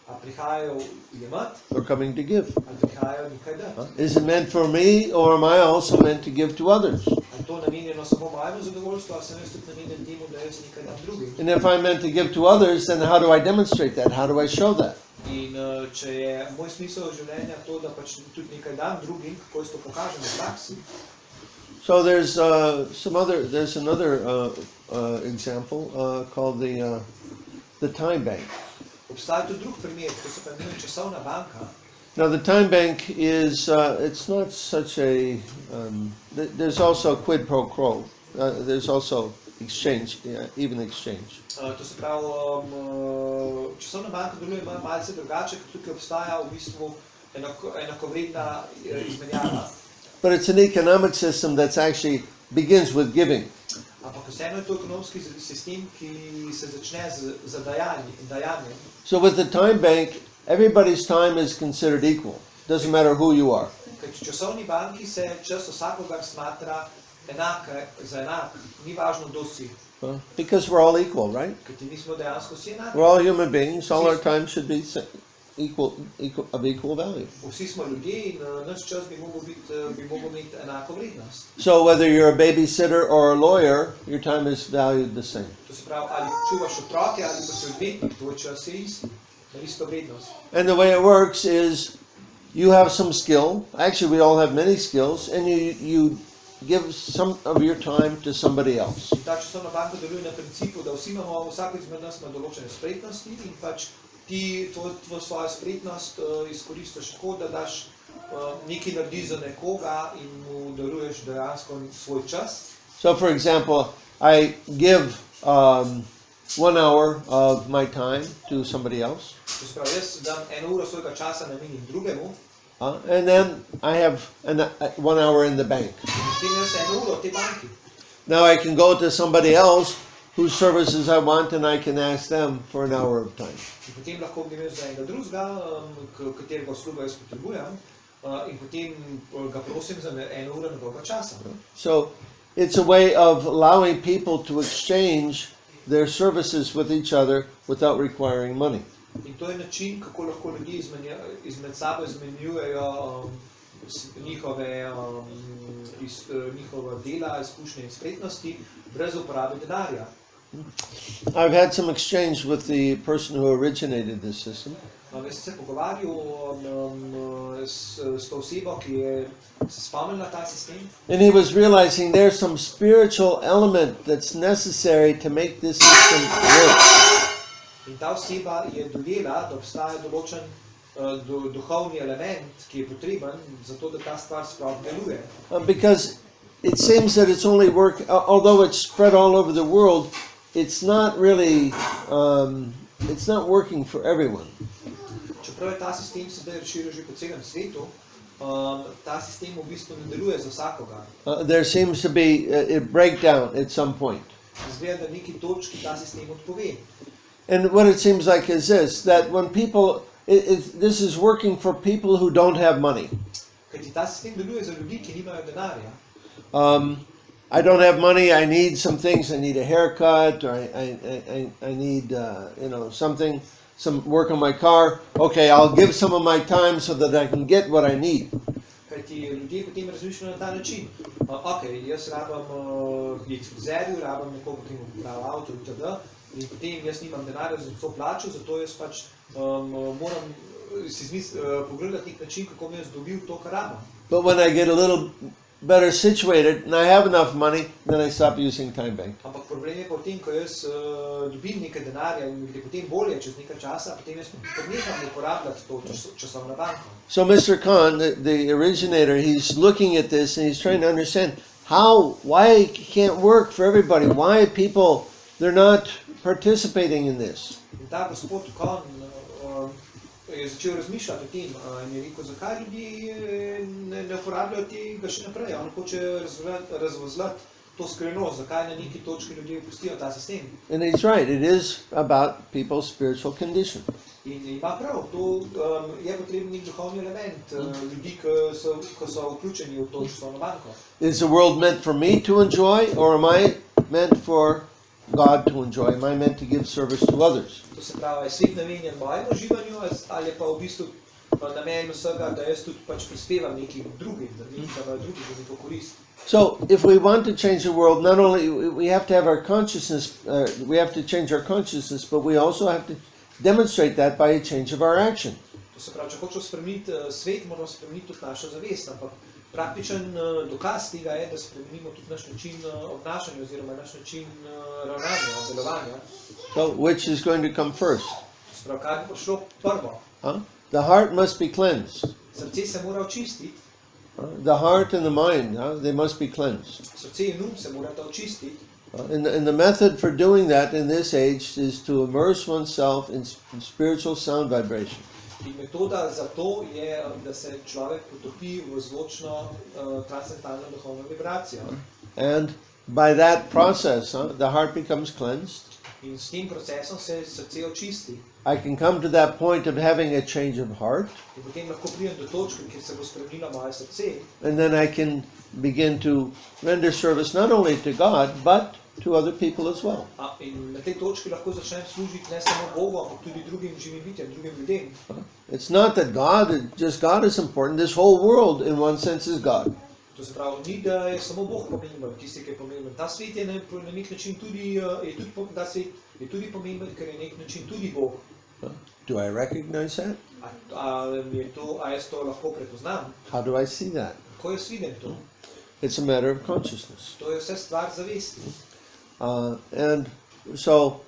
A prihajajo jemati? Or coming to give? Ali prihajajo nekaj dati? Is it meant for me, or am I also meant to give to others? Ali to namenjeno samo mojemu zadovoljstvu, ali sem jaz tudi namenjen temu, da jaz nekaj dam drugim? And if I'm meant to give to others, then how do I demonstrate that? How do I show that? In če je moj smisel življenja to, da pač tudi nekaj dam drugim, kako jaz to pokažem v praksi? So there's another example called the time bank. Obstaja tudi drug primer, ko se pa imenuje časovna banka. Now the time bank is it's not such a there's also quid pro quo. There's also exchange, even exchange. To se pravi, časovna banka deluje malce drugače, ker tukaj obstaja v bistvu enakovredna izmenjava. But it's an economic system that's actually begins with giving. Ampak vseeno je to ekonomski sistem, ki se začne z dajanjem. So with the time bank, everybody's time is considered equal. Doesn't matter who you are. Ker v časovni banki se čas vsakogar smatra za enak, ni važno, kdo si. Because we're all equal, right? Ker ti mi smo dejansko vsi enaki. We're all human beings. All our time should be of equal value. Vsi smo ljudje in naš čas bi mogel imeti enako vrednost. So whether you're a babysitter or a lawyer, your time is valued the same. To se pravi, ali čuvaš otroke ali pa si odvetnik, tvoj čas je isto vrednost. And the way it works is you have some skill. Actually, we all have many skills, and you give some of your time to somebody else. In ta časovna banka deluje na principu, da vsak izmed nas ima določene spretnosti in pač ti svojo spretnost izkoristiš tako, da daš nekaj narediš za nekoga in mu daruješ dejansko svoj čas. So for example, I give 1 hour of my time to somebody else. To se pravi, jaz dam 1 uro svojega časa namenim drugemu. And then I have 1 hour in the bank. In potem jaz 1 uro v tej banki. Now I can go to somebody else whose services I want, and I can ask them for 1 hour of time. In potem lahko grem za enega drugega, katerega uslugo jaz potrebujem, in potem ga prosim za 1 uro njegovega časa. So it's a way of allowing people to exchange their services with each other without requiring money. In to je način, kako lahko ljudje izmed sabo izmenjujejo njihova dela, izkušnje in spretnosti brez uporabe denarja. I've had some exchange with the person who originated this system. Jaz sem se pogovarjal s to osebo, ki je se spomnila ta sistem. And he was realizing there's some spiritual element that's necessary to make this system work. In ta oseba je dojela, da obstaja določen duhovni element, ki je potreben za to, da ta stvar sploh deluje. Because it seems that it's only although it's spread all over the world, it's not really, it's not working for everyone. Čeprav je ta sistem sedaj razširil že po celem svetu, ta sistem v bistvu ne deluje za vsakogar. There seems to be a breakdown at some point. Izgleda, da neki točki ta sistem odpove. And what it seems like is this, that when people, this is working for people who don't have money. Kajti ta sistem deluje za ljudi, ki nimajo denarja. I don't have money, I need some things, I need a haircut, or I need, something, some work on my car. Okay, I'll give some of my time so that I can get what I need. Kajti ljudje potem razmišljajo na ta način. Ok, jaz rabam iti k frizerju, rabam nekoga, ki mi popravi avto, itd. In potem jaz nimam denarja za to plačo, zato jaz pač moram si pogledati nek način, kako bi jaz dobil to, kar rabam. But when I get a little better situated and I have enough money, then I stop using time bank. Ampak problem je potem, ko jaz dobim nekaj denarja in mi gre potem bolje čez nekaj časa, potem jaz neham uporabljati to časovno banko. So Mr. Khan, the originator, he's looking at this and he's trying to understand why it can't work for everybody, why people, they're not participating in this. In ta gospod Khan je začel razmišljati o tem in je rekel, zakaj ljudje ne uporabljajo tega še naprej. On hoče razvozlati to skrivnost, zakaj na neki točki ljudje opustijo ta sistem. And he's right, it is about people's spiritual condition. In ima prav, to je potreben nek duhovni element ljudi, ki so vključeni v to časovno banko. Is the world meant for me to enjoy, or am I meant for God to enjoy? Am I meant to give service to others? To se pravi, je svet namenjen mojemu uživanju, ali je pa v bistvu namen vsega, da jaz tudi pač prispevam nekim drugim, da imajo drugi za neko korist. So, if we want to change the world, not only we have to have our consciousness, we have to change our consciousness, but we also have to demonstrate that by a change of our action. To se pravi, če hočemo spremeniti svet, moramo spremeniti tudi našo zavest, ampak praktičen dokaz tega je, da spremenimo tudi naš način obnašanja oziroma naš način ravnanja, delovanja. So, which is going to come first? To se pravi, kaj bi prišlo prvo? The heart must be cleansed. Srce se mora očistiti. The heart and the mind, they must be cleansed. Srce in se morata očistiti. And the method for doing that in this age is to immerse oneself in spiritual sound vibration. In metoda za to je, da se človek potopi v zvočno transcendentalno duhovno vibracijo. And by that process, the heart becomes cleansed. In s tem procesom se srce očisti. I can come to that point of having a change of heart. In potem lahko pridem do točke, kjer se bo spremenilo moje srce. And then I can begin to render service not only to God, but to other people as well. In na tej točki lahko začnem služiti ne samo Bogu, ampak tudi drugim živim bitjem, drugim ljudem. It's not that God is important. This whole world, in one sense, is God. To se pravi, ni da je samo Bog pomemben, tisti, ki je pomemben. Ta svet je na nek način tudi, ta svet je tudi pomemben, ker je na nek način tudi Bog. Do I recognize that? A jaz to lahko prepoznam? How do I see that? Kako jaz vidim to? It's a matter of consciousness. To je vse stvar zavesti. And so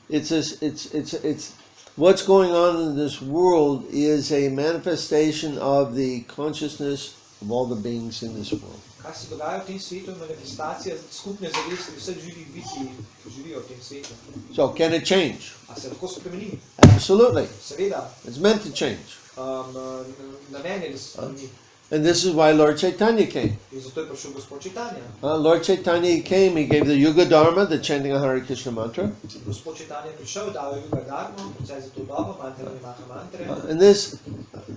it's what's going on in this world is a manifestation of the consciousness of all the beings in this world. Kaj se dogaja v tem svetu, je manifestacija skupne zavesti vseh živih bitij, ki živijo v tem svetu. So can it change? A se lahko spremeni? Absolutely. Seveda. It's meant to change. Namen je, da se spremeni. And this is why Lord Chaitanya came. In zato je prišel Gospod Chaitanya. Lord Chaitanya came, he gave the Yuga Dharma, the chanting of Hare Krishna mantra. Gospod Chaitanya je prišel, dal je Yuga Dharma, proces za to dobo, mantra in maha mantre. And this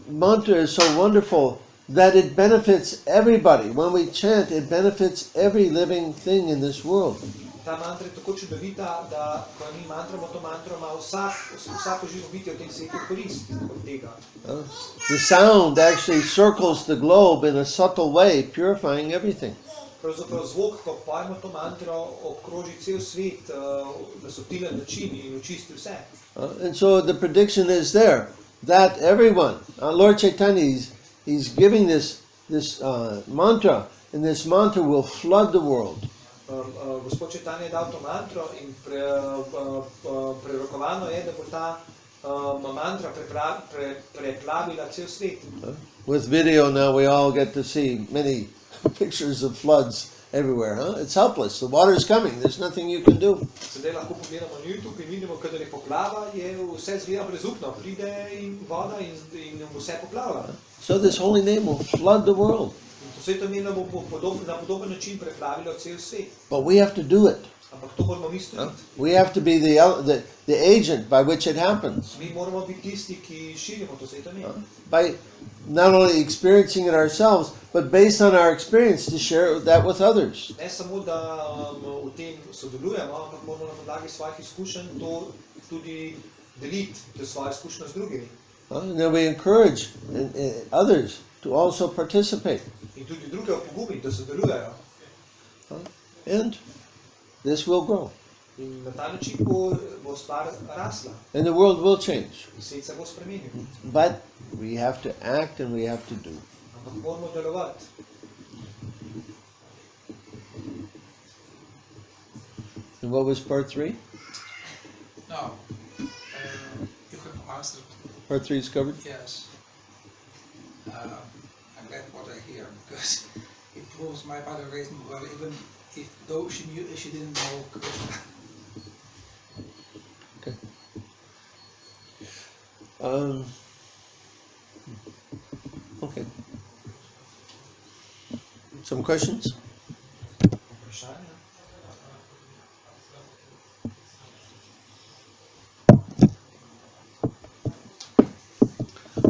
mantra is so wonderful that it benefits everybody. When we chant, it benefits every living thing in this world. Ta mantra je tako čudovita, da ko mi mantramo to mantro, ima vsako živo bitje v tem svetu korist od tega. The sound actually circles the globe in a subtle way, purifying everything. Pravzaprav zvok, ko pojmo to mantro, obkroži cel svet na subtilen način in očisti vse. And so the prediction is there, that everyone, Lord Chaitanya, he's giving this mantra, and this mantra will flood the world. Gospod Chaitanya je dal to mantro in prerokovano je, da bo ta mantra preplavila cel svet. With video now we all get to see many pictures of floods everywhere, huh? It's helpless. The water is coming. There's nothing you can do. Sedaj lahko pogledamo na YouTube in vidimo, kadar je poplava, je vse zgleda brezupno. Pride in voda in vse poplavlja. So this holy name will flood the world. In to sveto ime bo na podoben način preplavilo cel svet. But we have to do it. Ampak to moramo mi storiti. We have to be the agent by which it happens. Mi moramo biti tisti, ki širimo to sveto ime. By not only experiencing it ourselves, but based on our experience to share that with others. Ne samo, da v tem sodelujemo, ampak moramo na podlagi svojih izkušenj to tudi deliti, to svoje izkušnje z drugimi. And then we encourage others to also participate. In tudi druge opogumiti, da sodelujejo. And this will grow. In na ta način bo stvar rasla. And the world will change. In svet se bo spremenil. But we have to act and we have to do. Ampak moramo delovati. And what was part 3? No. You can answer. Part 3 is covered? Yes. I'm glad what I hear, because it proves my mother raised me well, even though she didn't know Krishna. Okay. Okay. Some questions? Vprašanje?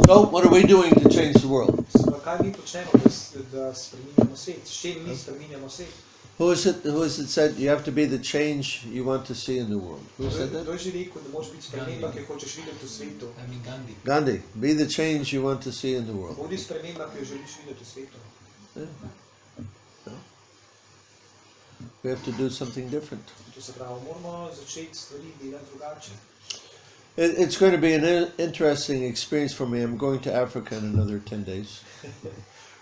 So, what are we doing to change the world? Kaj mi počnemo, da spreminjamo svet? S čim mi spreminjamo svet? Who is it said you have to be the change you want to see in the world? Who said that? Kdo je že rekel, da moraš biti sprememba, ki jo hočeš videti v svetu? Gandhi. Be the change you want to see in the world. Bodi sprememba, ki jo želiš videti v svetu. Yeah. No. We have to do something different. To se pravi, moramo začeti stvari delati drugače. It's going to be an interesting experience for me. I'm going to Africa in another 10 days.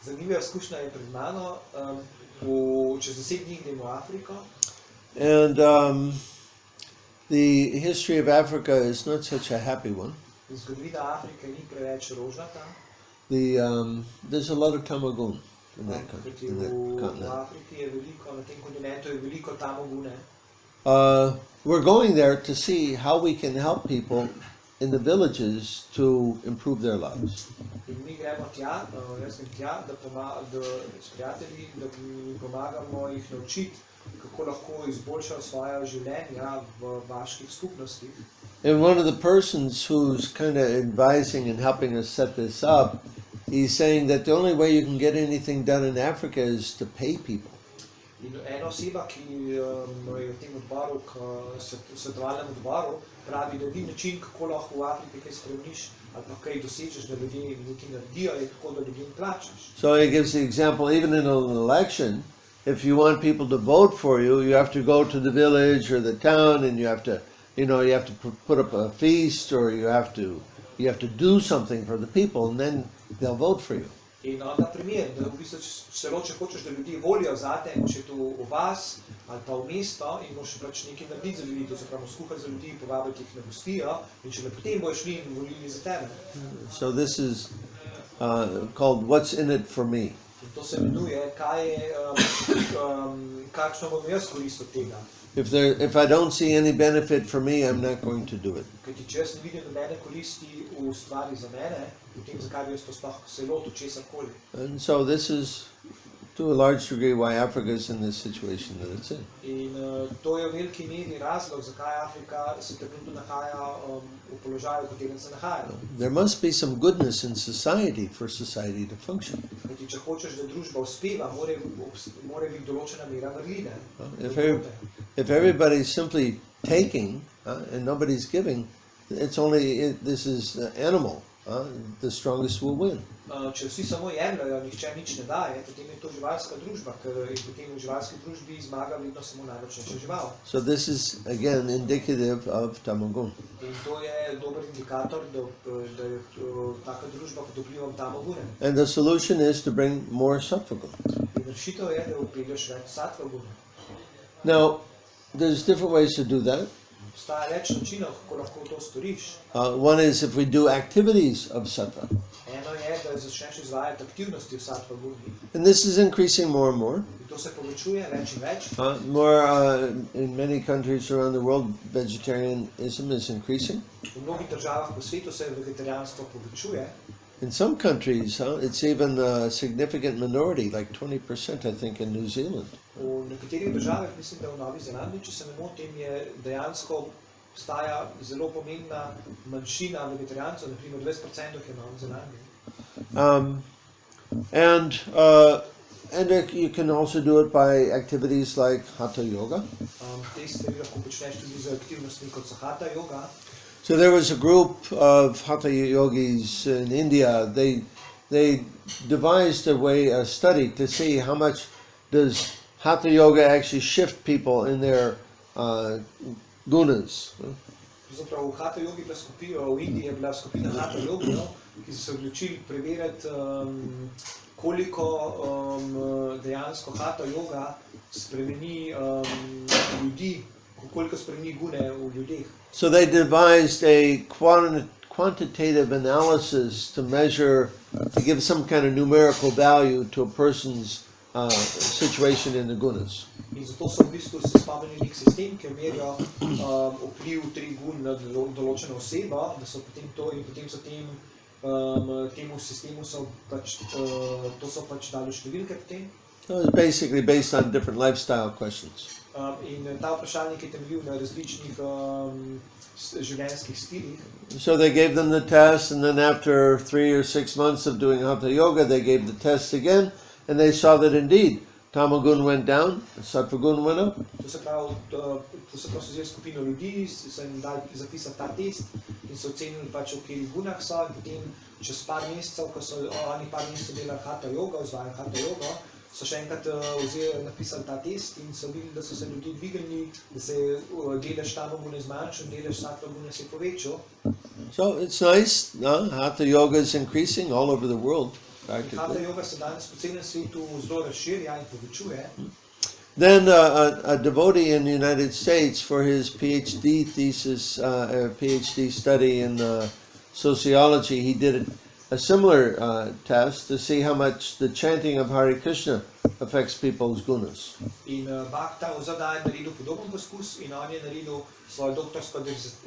Zanimiva izkušnja je pred mano. Čez 10 dni gremo v Afriko. And the history of Africa is not such a happy one. Zgodovina Afrike ni preveč rožnata. There's a lot of tamagun in that V continent. Afriki je veliko, na tem kontinentu je veliko tamogune. We're going there to see how we can help people in the villages to improve their lives. In mi gremo tja, jaz grem tja, s prijatelji, da pomagamo jih naučiti, kako lahko izboljšajo svoja življenja v vaških skupnostih. And one of the persons who's kind of advising and helping us set this up, he's saying that the only way you can get anything done in Africa is to pay people. In ena oseba, ki je v tem odboru, svetovalnem odboru, pravi, da edini način, kako lahko v Afriki kaj spremeniš ali pa kaj dosežeš, da ljudje nekaj naredijo, je tako, da ljudem plačaš. So he gives the example, even in an election, if you want people to vote for you, you have to go to the village or the town and you have to put up a feast, or you have to do something for the people, and then they'll vote for you. In ta primer, da v bistvu celo če hočeš, da ljudje volijo zate, moraš iti v vas ali pa v mesto in moraš pač nekaj narediti za ljudi, to se pravi skuhati za ljudi, povabiti jih na gostijo in šele potem bojo šli in volili za tebe. So this is called What's in it for me. In to se imenuje, kakšno bom jaz koristil tega. If I don't see any benefit for me, I'm not going to do it. Kajti če jaz ne vidim nobene koristi v stvari za mene, potem zakaj bi jaz to sploh se lotil česarkoli. And so this is, to a large degree, why Africa is in this situation that it's in. In to je v veliki meri razlog, zakaj Afrika se trenutno nahaja v položaju, v katerem se nahaja. There must be some goodness in society for society to function. Kajti če hočeš, da družba uspeva, mora biti določena mera vrline. If everybody's simply taking and nobody's giving, this is animal. The strongest will win. Če vsi samo jemljajo, nihče nič ne daje, potem je to živalska družba, ker potem v živalski družbi zmaga vedno samo najmočnejša žival. So this is again indicative of tamagun. In to je dober indikator, da je taka družba pod vplivom tamogune. And the solution is to bring more sattva-gun. In rešitev je, da vpelješ več sattva-guna. Now, there's different ways to do that. Obstaja več načinov, kako lahko to storiš. One is if we do activities of sattva. Eno je, da začneš izvajati aktivnosti v sattva guni. And this is increasing more and more. In to se povečuje več in več. In many countries around the world, vegetarianism is increasing. V mnogih državah po svetu se vegetarijanstvo povečuje. In some countries, it's even a significant minority, like 20%, I think, in New Zealand. V nekaterih državah, mislim, da v Novi Zelandiji, če se ne motim, je dejansko obstaja zelo pomembna manjšina vegetarijancev, naprimer 20% je v Novi Zelandiji. And you can also do it by activities like hatha yoga. Te stvari lahko počneš tudi z aktivnostmi kot so hatha yoga. So there was a group of hatha yogis in India. They devised a study to see how much does hatha yoga actually shift people in their gunas. Pravzaprav v hatha yogi v Indiji je bila skupina hatha yogov, ki so se odločili preveriti, koliko dejansko hatha yoga spremeni ljudi, koliko spremeni gune v ljudeh. So they devised a quantitative analysis to measure, to give some kind of numerical value to a person's situation in the gunas. In zato so v bistvu se spomnili nek sistem, ki merijo vpliv treh gun na določeno osebo, da so potem to in potem so temu sistemu so pač dali številke potem. So it's basically based on different lifestyle questions. In ta vprašalnik je temeljil na različnih življenjskih stilih. So they gave them the test, and then after 3 or 6 months of doing hatha yoga, they gave the test again, and they saw that indeed tamagun went down, sattvagun went up. To se pravi, so vzeli skupino ljudi, so jim dali zapisati ta test in so ocenili pač, v katerih gunah so, in potem čez par mesecev, ko so oni par mesecev delali hatha yoga, izvajali hatha yoga, so še enkrat napisali ta test in so videli, da so se ljudje dvignili, da se je delež tamagune zmanjšal, delež sattva-gune se je povečal. So it's nice, hatha yoga is increasing all over the world. Hatha yoga se danes po celem svetu zelo razširja in povečuje. Then a devotee in the United States, for his PhD thesis, PhD study in sociology, he did a similar test to see how much the chanting of Hare Krishna affects people's gunas. In Bhakta Uzada je naredil podoben poskus in on je naredil svojo doktorsko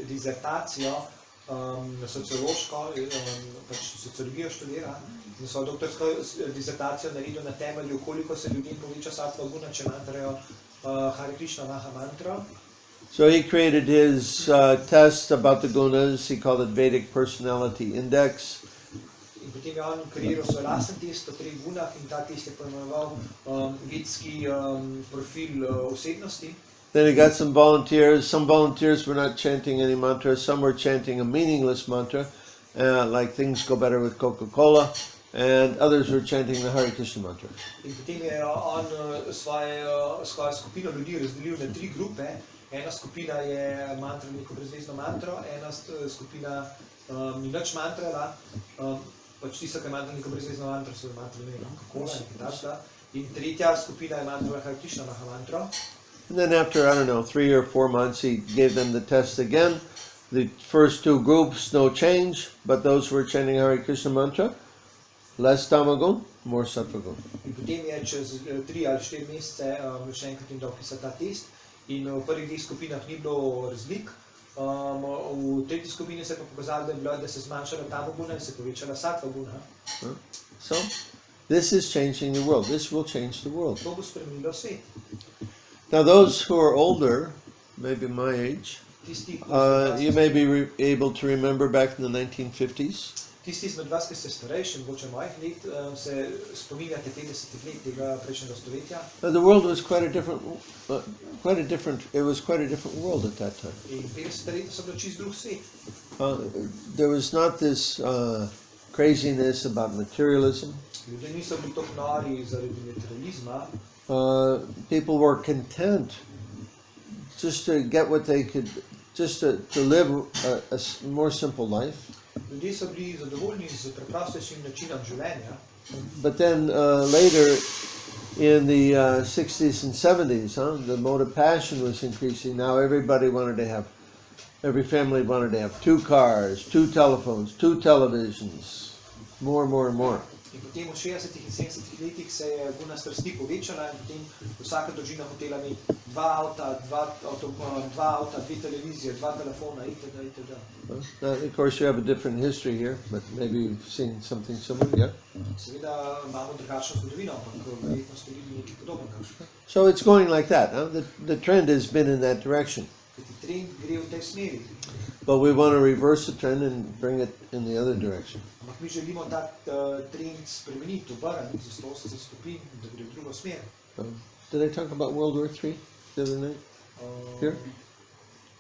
dizertacijo, sociološko, pač sociologijo študira, in svojo doktorsko dizertacijo naredil na temelju, koliko se ljudem poveča sattva guna, če mantrajo Hare Krishna Maha Mantra. So he created his test about the gunas. He called it Vedic Personality Index. In potem je on kreiral svoj lasten test o treh gunah in ta test je poimenoval vedski profil osebnosti. Then he got some volunteers. Some volunteers were not chanting any mantra. Some were chanting a meaningless mantra, like things go better with Coca-Cola, and others were chanting the Hare Krishna mantra. In potem je on svojo skupino ljudi razdelil na tri grupe. Ena skupina je mantra neko brezvezno mantro, ena skupina ni nič mantrala, pač tista, ki je mantra neko brezvezno mantro, so mantra ne vem, Coca-Cola, nekaj takega. In tretja skupina je mantrala Hare Krishna Maha Mantra. And then after, 3 or 4 months, he gave them the test again. The first two groups, no change, but those who were chanting Hare Krishna mantra, less tamagun, more sattvagun. In potem je čez 3 ali 4 mesece še enkrat jim dal pisati ta test in v prvih dveh skupinah ni bilo razlik. V tretji skupini se je pa pokazalo, da se zmanjšala tamaguna in se povečala sattva-guna. So, this is changing the world. This will change the world. To bo spremenilo svet. Now, those who are older, maybe my age, you may be able to remember back in the 1950s. Tisti izmed vas, ki ste starejši, mogoče mojih let, se spominjate 50 let tega prejšnjega stoletja. The world was quite a different world at that time. In 50 let so bilo čisto drug svet. There was not this craziness about materialism. Ljudje niso bili tako nori zaradi materializma. People were content just to get what they could, just to live a more simple life. Ljudje so bili zadovoljni z preprostejšim načinom življenja. But then later in the 60s and 70s, the mode of passion was increasing. Now every family wanted to have 2 cars, 2 telephones, 2 televisions. more and more and more. In potem v 60-ih in 70-ih letih se je gona strasti povečala in potem vsaka družina hotela imeti dva avta, dve televizije, dva telefona, itd. Of course, you have a different history here, but maybe you've seen something similar, yeah? Seveda imamo drugačno zgodovino, ampak verjetno ste videli nekaj podobnega. So it's going like that. Huh? The trend has been in that direction. Trend gre v tej smeri. But we want to reverse the trend and bring it in the other direction. Ampak mi želimo ta trend spremeniti, obrniti za 180 stopinj, da gre v drugo smer. Did I talk about World War III the other night? Here?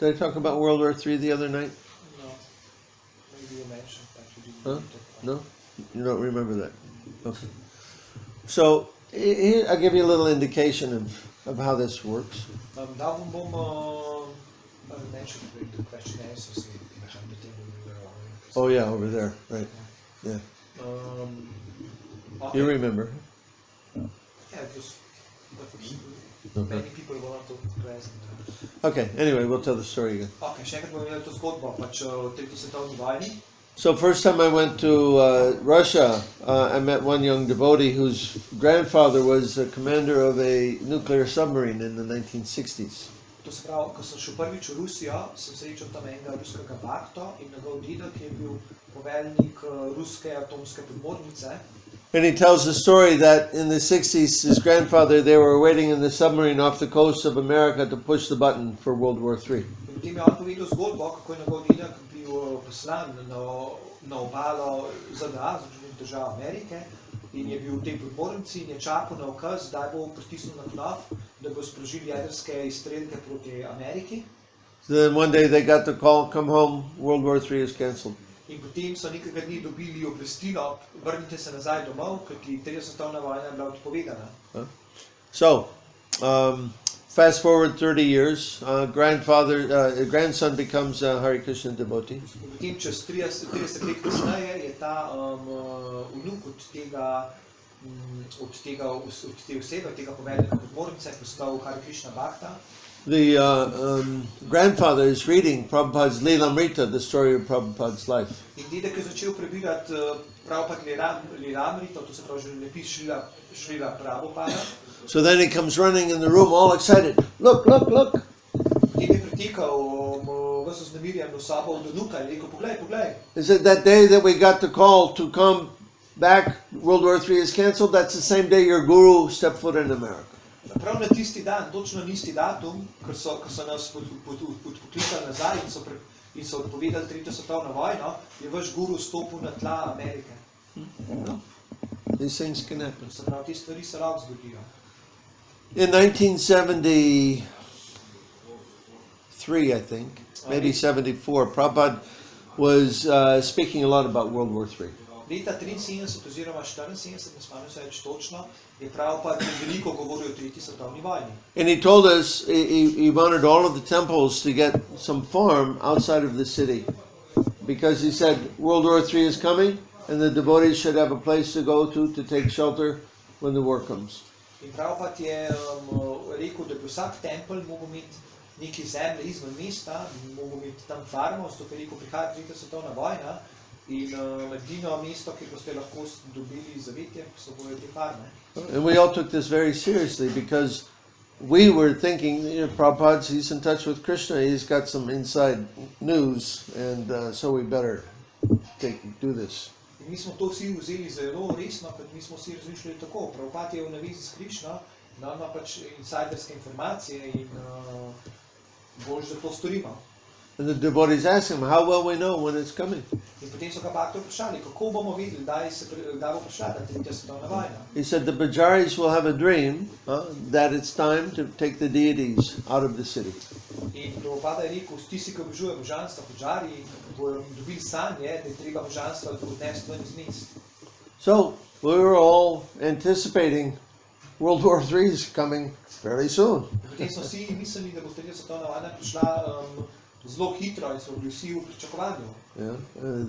Did I talk about World War III the other night? No. Maybe you mentioned that you didn't Huh? talk about it. No? You don't remember that? Okay. So here I'll give you a little indication of how this works. Dal bom mentioned the question and answer behind the table we were on. Oh yeah, over there, right. Yeah. Okay. You remember? Yeah, just many people were not present. Okay, anyway, we'll tell the story again. Okay, še enkrat bomo imeli to zgodbo, pač o tretji svetovni vojni. So first time I went to Russia, I met one young devotee whose grandfather was a commander of a nuclear submarine in the 1960s. To se pravi, ko sem šel prvič v Rusijo, sem srečal tam enega ruskega bakta in njegov dedek je bil poveljnik ruske atomske podmornice. And he tells the story that in the 60s, his grandfather, they were waiting in the submarine off the coast of America to push the button for World War III. In potem je on povedal zgodbo, kako je njegov dedek bil poslan na obalo ZDA, Združenih držav Amerike, in je bil v tej podmornici in je čakal na ukaz, da bo pritisnil na knop, da bo sprožili jedrske izstrelke proti Ameriki. So then one day they got the call, come home, World War III is cancelled. In potem so nekega dni dobili obvestilo, vrnite se nazaj domov, kajti tretja svetovna vojna je bila odpovedana. So, fast forward 30 years, grandson becomes a Hare Krishna devotee. In potem čez 30 let kasneje je ta vnuk od te osebe, od tega poveljnika podmornice, postal Hare Krishna Bhakta. The grandfather is reading Prabhupada's Lilamrita, the story of Prabhupada's life. In dedek je začel prebirati Prabhupada Lilamrito, to se pravi življenjepis Šrila Prabhupada. So then he comes running in the room all excited. Look, look, look. Potem je pritekal ves vznemirjen v sobo od vnuka in rekel, poglej, poglej. Is it that day that we got the call to come back, World War III is cancelled? That's the same day your guru stepped foot in America. Prav na tisti dan, točno na isti datum, ko so nas poklicali nazaj in so odpovedali tretjo svetovno vojno, je vaš guru stopil na tla Amerike. These things can happen. Se pravi, te stvari se lahko zgodijo. In 1973, I think, maybe 74, Prabhupada was speaking a lot about World War III. Leta 73 oziroma 74, ne spomnim se več točno, je Prabhupada veliko govoril o tretji svetovni vojni. And he told us he wanted all of the temples to get some farm outside of the city, because he said World War III is coming and the devotees should have a place to go to take shelter when the war comes. In Prabhupada je rekel, da bi vsak tempelj mogel imeti neki zemlje izven mesta, mogel imeti tam farmo, zato ker rekel, prihaja tretja svetovna vojna in edino mesto, kjer boste lahko dobili zavetje, so bojo te farme. And we all took this very seriously because we were thinking, Prabhupada, he's in touch with Krishna, he's got some inside news, and so we better do this. In mi smo to vsi vzeli zelo resno, ker mi smo vsi razmišljali tako. Prabhupada je v navezi s Krishno, nam ima pač insajderske informacije in boljše, da to storimo. And the devotees asked him, how will we know when it's coming? In potem so ga Bhakti vprašali, kako bomo vedeli, kdaj bo prišla ta tretja svetovna vojna. He said the Bajaris will have a dream that it's time to take the deities out of the city. In Prabhupada je rekel, tisti, ki obožujejo božanstva, Bajari, bojo dobili sanje, da je treba božanstva odnesti ven iz mest. So we were all anticipating World War III is coming fairly soon. Potem smo vsi mislili, da bo tretja svetovna vojna prišla zelo hitro in smo bili vsi v pričakovanju.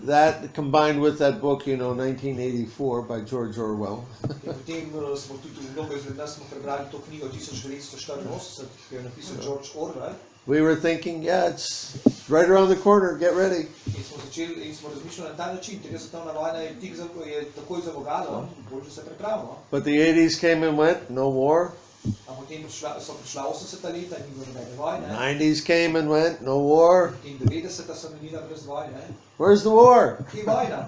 That combined with that book, 1984 by George Orwell. In potem smo tudi mnogo izmed nas prebrali to knjigo 1984, ki jo je napisal George Orwell. We were thinking, yeah, it's right around the corner, get ready. In smo razmišljali na ta način, 30 svetovna vojna je takoj za vogalom, bolj da se pripravimo. But the 80s came and went, no war. A potem so prišla 80 leta, ni bilo nobene vojne. 90s came and went, no war. In 90 so minila brez vojne. Where's the war? Kje je vojna?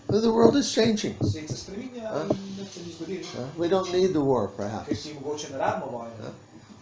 The world is changing. Svet se spreminja in nič se ni zgodilo. We don't need the war, Ker perhaps. si mogoče ne rabimo vojne.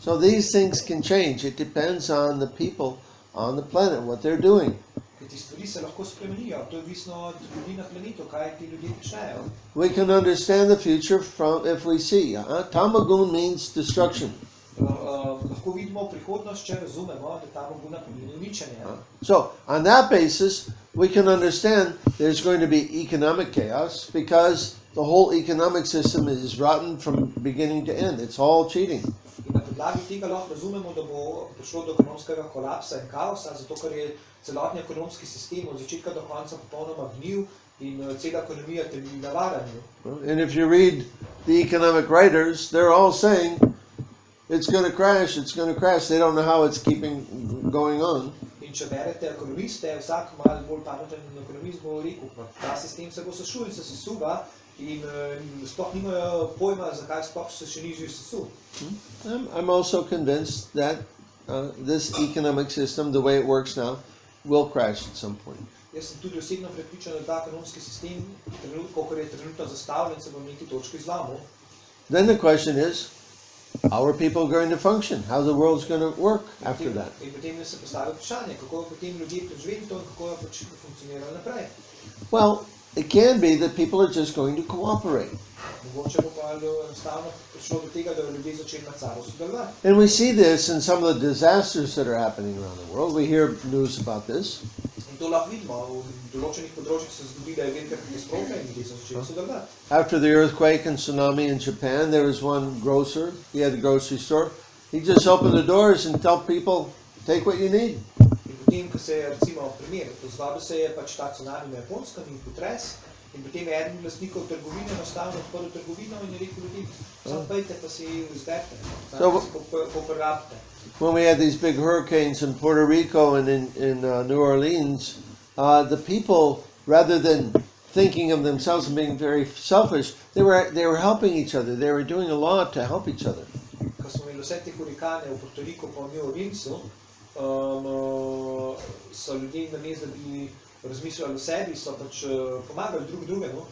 So these things can change. It depends on the people on the planet, what they're doing. Ker ti stvari se lahko spremenijo, to je odvisno od ljudi na planetu, kaj ti ljudje počnejo. We can understand the future from if we see. Tamagun means destruction. Lahko vidimo prihodnost, če razumemo, da tam bo pomeni uničenje. So on that basis, we can understand there's going to be economic chaos because the whole economic system is rotten from beginning to end. It's all cheating. In na podlagi tega lahko razumemo, da bo prišlo do ekonomskega kolapsa in kaosa, zato ker je celotni ekonomski sistem od začetka do konca popolnoma gnil in cela ekonomija temelji na varanju. And if you read the economic writers, they're all saying it's going to crash, it's going to crash. They don't know how it's keeping going on. In če berete ekonomiste, vsak malo bolj pameten ekonomist bo rekel, ta sistem se bo sesul in se sesuva in sploh nimajo pojma, zakaj sploh se še ni že sesul. I'm also convinced that this economic system, the way it works now, will crash at some point. Jaz sem tudi osebno prepričan, da ta ekonomski sistem, kakor je trenutno zastavljen, se bo v neki točki zlomil. Then the question is, how are people going to function? How the world's going to work after that? In potem se postavi vprašanje, kako bo potem ljudje preživeli to in kako bo pač funkcioniralo naprej. Well, it can be that people are just going to cooperate. Mogoče bo pa enostavno prišlo do tega, da ljudje začeli med sabo sodelovati. And we see this in some of the disasters that are happening around the world. We hear news about this. In to lahko vidimo, v določenih področjih se zgodi, da je velika katastrofa in ljudje so začeli sodelovati. After the earthquake and tsunami in Japan, there was one grocer. He had a grocery store. He just opened the doors and told people, take what you need. In potem, ko se je recimo primer, zgodil se je pač ta tsunami na Japonskem in potres, in potem je eden lastnikov trgovine enostavno odprl trgovino in je rekel ljudem, samo pejte pa si izberite, koliko rabite. When we had these big hurricanes in Puerto Rico and in New Orleans, the people, rather than thinking of themselves and being very selfish, they were helping each other. They were doing a lot to help each other. Ko smo imeli vse te hurikane v Puerto Rico pa v New Orleansu, so ljudje namesto, da bi razmišljali o sebi, so pač pomagali drug drugemu.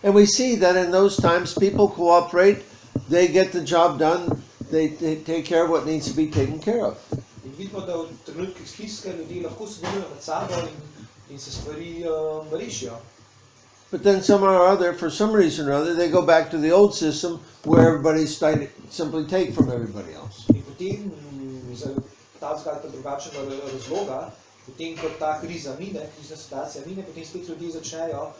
And we see that in those times people cooperate, they get the job done, they take care of what needs to be taken care of. In vidimo, da v trenutkih stiske ljudje lahko sodelujejo med sabo in se stvari rešijo. But then somehow or other, for some reason or other, they go back to the old system where everybody's trying to simply take from everybody else. In potem, za takega ali drugačnega razloga, potem ko ta kriza mine, krizna situacija mine, potem spet ljudje začnejo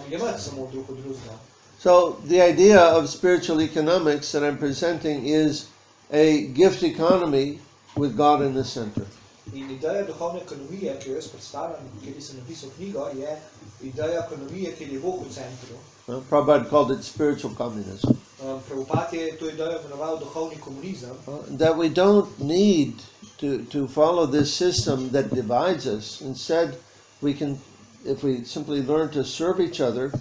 jemati samo drug od drugega. So the idea of spiritual economics that I'm presenting is a gift economy with God in the center. In ideja duhovne ekonomije, ki jo jaz predstavljam, kjer sem napisal knjigo, je ideja ekonomije, kjer je Bog v centru. Prabhupada called it spiritual communism. Prabhupada je to idejo imenoval duhovni komunizem. That we don't need to follow this system that divides us. Instead, we can, if we simply learn to serve each other,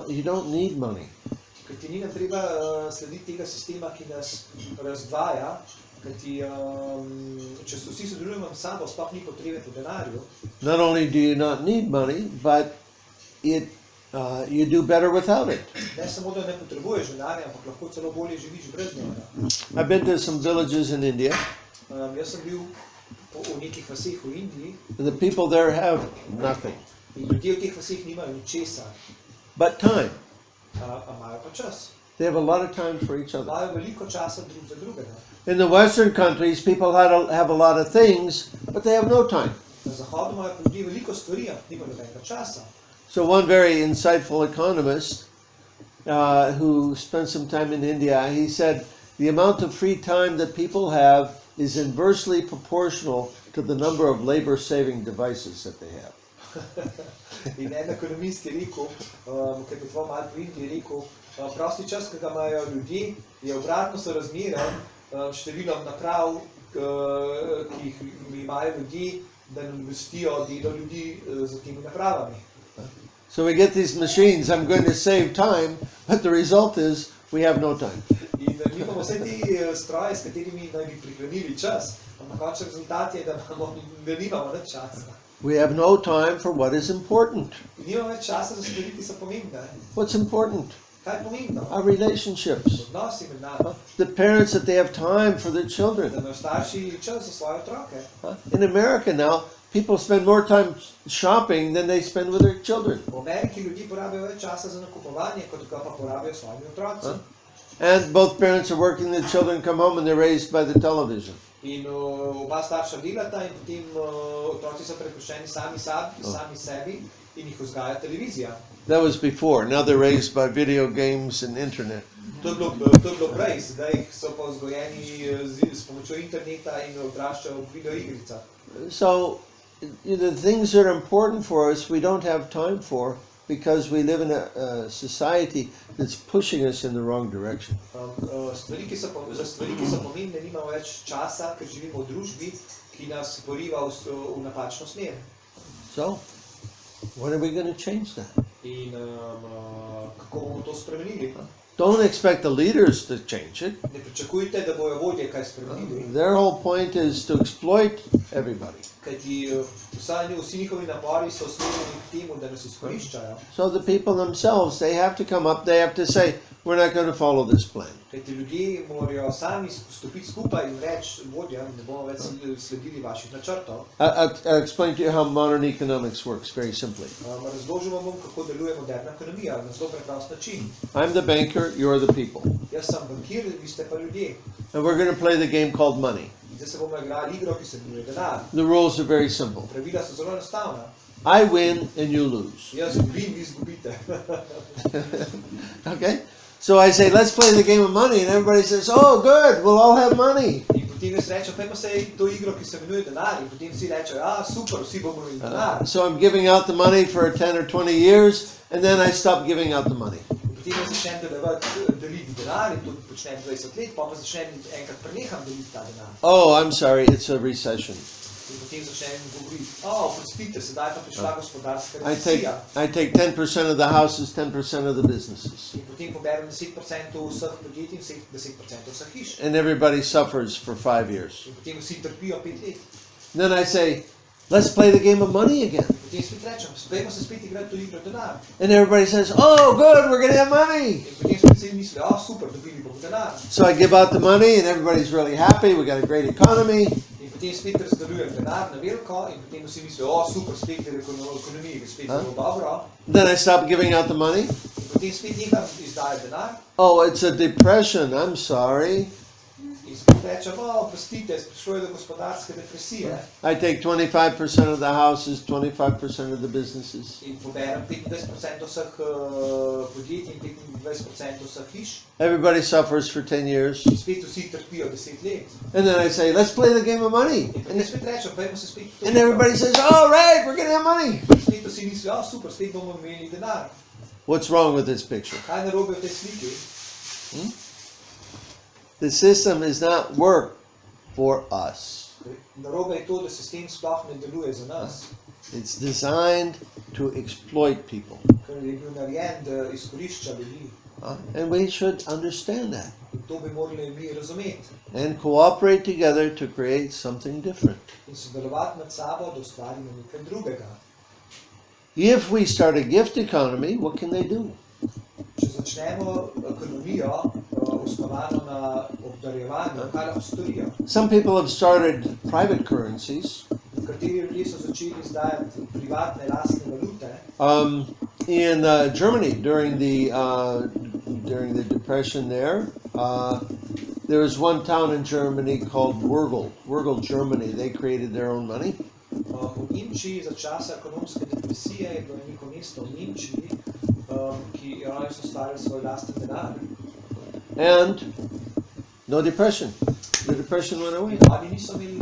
you don't need money. Ker ti ni nam treba slediti tega sistema, ki nas razdvaja, kajti če se vsi sodelujemo med sabo, sploh ni potrebe po denarju. Not only do you not need money, but you do better without it. Ne samo, da ne potrebuješ denarja, ampak lahko celo bolje živiš brez njega. I've been to some villages in India. Jaz sem bil v nekih vaseh v Indiji. The people there have nothing. In ljudje v teh vaseh nimajo ničesar. But time. Imajo pa čas. They have a lot of time for each other. Imajo veliko časa drug za drugega. In the Western countries, people have a lot of things, but they have no time. Na zahodu imajo ljudje veliko stvari, ampak nimajo nobenega časa. So one very insightful economist who spent some time in India, he said the amount of free time that people have is inversely proportional to the number of labor-saving devices that they have. In en ekonomist je rekel, ki je potoval malo po Indiji, je rekel, prosti čas, ki ga imajo ljudje, je obratno sorazmeren številom naprav, ki jih imajo ljudje, da nadomestijo delo ljudi z temi napravami. So we get these machines, I'm going to save time, but the result is we have no time. In mi imamo vse te stroje, s katerimi naj bi prihranili čas, ampak končni rezultat je, da nimamo več časa. We have no time for what is important. Nimamo več časa za stvari, ki so pomembne. What's important? Kaj je pomembno? Our relationships. Odnosi med nami. The parents, that they have time for their Da children. imajo starši čas za svoje otroke. In America now, people spend more time shopping than they spend with their children. V Ameriki ljudje porabijo več časa za nakupovanje, kot ga pa porabijo s svojimi otroci. And both parents are working, the children come home and they're raised by the television. In oba starša delata in potem otroci so prepuščeni sami sebi in jih vzgaja televizija. That was before. Now they're raised by video games and internet. To je bilo prej, zdaj so pa vzgojeni s pomočjo interneta in odraščajo v videoigricah. So the things that are important for us, we don't have time for, because we live in a society that's pushing us in the wrong direction. Za stvari, ki so pomembne, nimamo več časa, ker živimo v družbi, ki nas poriva v napačno smer. So, when are we going to change that? In kako bomo to spremenili? Don't expect the leaders to change it. Ne pričakujte, da bojo vodje kaj spremenili. Their whole point is to exploit everybody. Kajti vsi njihovi napori so usmerjeni k temu, da nas izkoriščajo. So the people themselves, they have to come up, they have to say, we're not going to follow this plan. Kajti ljudje morajo sami stopiti skupaj in reči, vodja, ne bomo več sledili vaših načrtov. I'll explain to you how modern economics works very simply. Razložil vam bom, kako deluje moderna ekonomija na zelo preprost način. I'm the banker, you're the people. Jaz sem bankir, vi ste pa ljudje. And we're going to play the game called money. Zdaj se bomo igrali igro, ki se imenuje denar. The rules are very simple. Pravila so zelo enostavna. I win and you lose. Jaz dobim, vi izgubite. Okay? So I say, let's play the game of money, and everybody says, oh, good, we'll all have money. In potem jaz rečem, pojmo se to igro, ki se imenuje denar. In potem vsi rečejo, ja, super, vsi bomo imeli denar. So I'm giving out the money for 10 or 20 years, and then I stop giving out the money. In potem jaz začnem deliti denar in to počnem 20 let, pa začnem enkrat preneham deliti ta denar. Oh, I'm sorry, it's a recession. In potem začnem govoriti, prostite, sedaj pa prišla gospodarska I recesija. take 10% of the houses, 10% of the businesses. In potem poberem 10% vseh podjetij in 10% vseh hiš. And everybody suffers for 5 years. In potem vsi trpijo 5 let. Then I say, let's play the game of money again. In potem spet rečem, spet spet igrati to igro denar. And everybody says, oh, good, we're going to have money. In potem spet vsi mislijo, super, dobili bomo denar. So I give out the money, and everybody's really happy, we got a great economy. In potem spet razdelujem denar na veliko in potem vsi mislijo, super, spet je ekonomija, spet zelo dobro. Then I stop giving out the money. In potem spet neham izdajati denar. Oh, it's a depression, I'm sorry. In spet rečem, prostite, prišlo je do gospodarske depresije. I take 25% of the houses, 25% of the businesses. In poberem 25% vseh podjetij in 25% vseh hiš. Everybody suffers for 10 years. In spet vsi trpijo 10 let. And then I say, let's play the game of money. In potem spet rečem, pojmo se spet to. And everybody says, all right, we're going to have money. Spet vsi mislijo, super, spet bomo imeli denar. What's wrong with this picture? Kaj narobe v tej sliki? The system is not work for us. Narobe je to, da sistem sploh ne deluje za nas. It's designed to exploit people. Ker je bil narejen, da izkorišča ljudi. And we should understand that. In to bi morali mi razumeti. And cooperate together to create something different. In sodelovati med sabo, da ustvarimo nekaj drugega. If we start a gift economy, what can they do? Če začnemo ekonomijo osnovano na obdarjevanju, kaj lahko storijo? Some people have started private currencies. Nekateri ljudje so začeli izdajati privatne lastne valute. In Germany, during the Depression there was one town in Germany called Wurgel, Germany. They created their own money. V Nemčiji za časa ekonomske depresije je bilo neko mesto v Nemčiji, ki oni so ustvarili svoj lasten denar. And no depression. The depression went away. In oni niso imeli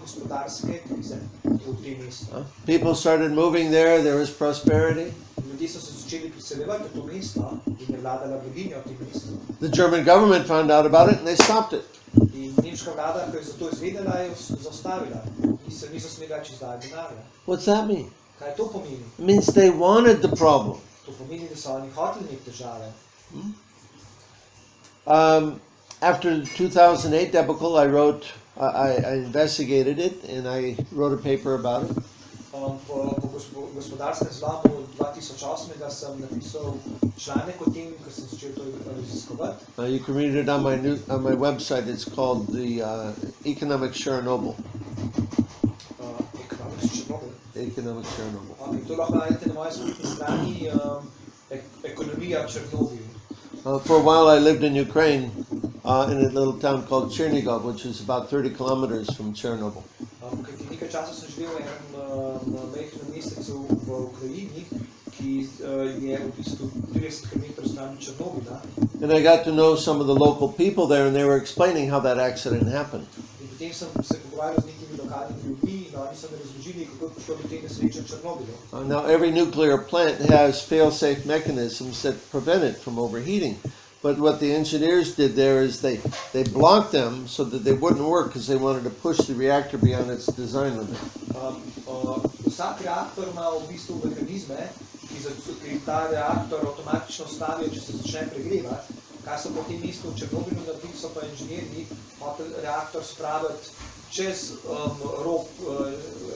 gospodarske krize v tem mestu. People started moving there was prosperity. Ljudje so se začeli priseljevati v to mesto in je vladala blaginja v tem mestu. The German government found out about it and they stopped it. In nemška vlada, ko je za to izvedela, je zaustavila. Niso smeli več izdajati denarja. What's that mean? Kaj to pomeni? It means they wanted the problem. To pomeni, da so oni hoteli imeti težave. After the 2008 debacle, I investigated it and I wrote a paper about it. Po gospodarskem zlomu 2008 sem napisal članek o tem, ko sem začel to raziskovati. You can read it on my website. It's called the Economic Chernobyl. Economic Chernobyl. Okay, to lahko najdete na moji spletni strani Ekonomija Černobil. For a while, I lived in Ukraine, in a little town called Chernigov, which is about 30 kilometers from Chernobyl. Nekaj časa sem živel v enem majhnem mestecu v Ukrajini, ki je v bistvu 30 km stran Černobila. And I got to know some of the local people there, and they were explaining how that accident happened. In potem sem se pogovarjal z nekimi lokalnimi ljudmi in oni so mi razložili, kako je prišlo do te nesreče v Černobilu. Now, every nuclear plant has fail-safe mechanisms that prevent it from overheating. But what the engineers did there is they blocked them so that they wouldn't work because they wanted to push the reactor beyond its design limit. Vsak reaktor ima v bistvu mehanizme, ki ta reaktor avtomatično stavijo, če se začne pregrevati. Kaj so po tem mestu v Černobilu naredili, so pa inženirji hoteli reaktor spraviti čez rob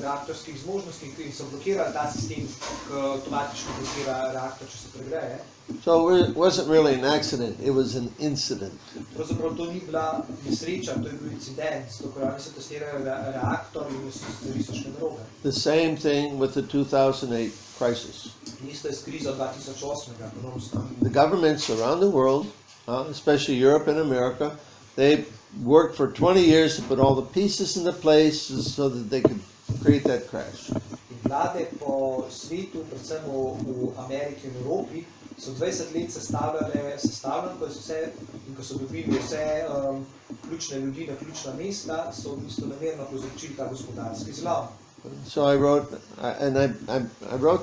reaktorskih zmožnosti in so blokirali ta sistem, ki avtomatično blokira reaktor, če se pregreje. So it wasn't really an accident, it was an incident. Pravzaprav to ni bila nesreča, to je bil incident, zato ker oni so testirali reaktor in stvari so šle narobe. The same thing with the 2008 crisis. Isto je s krizo 2008 ekonomsko. The governments around the world, especially Europe and America, they worked for 20 years to put all the pieces into place so that they could create that crash. In vlade po svetu, predvsem v Ameriki in Evropi, so 20 let sestavljali, ko so dobili vse ključne ljudi na ključna mesta, so v bistvu namerno povzročili ta gospodarski zlom. So I wrote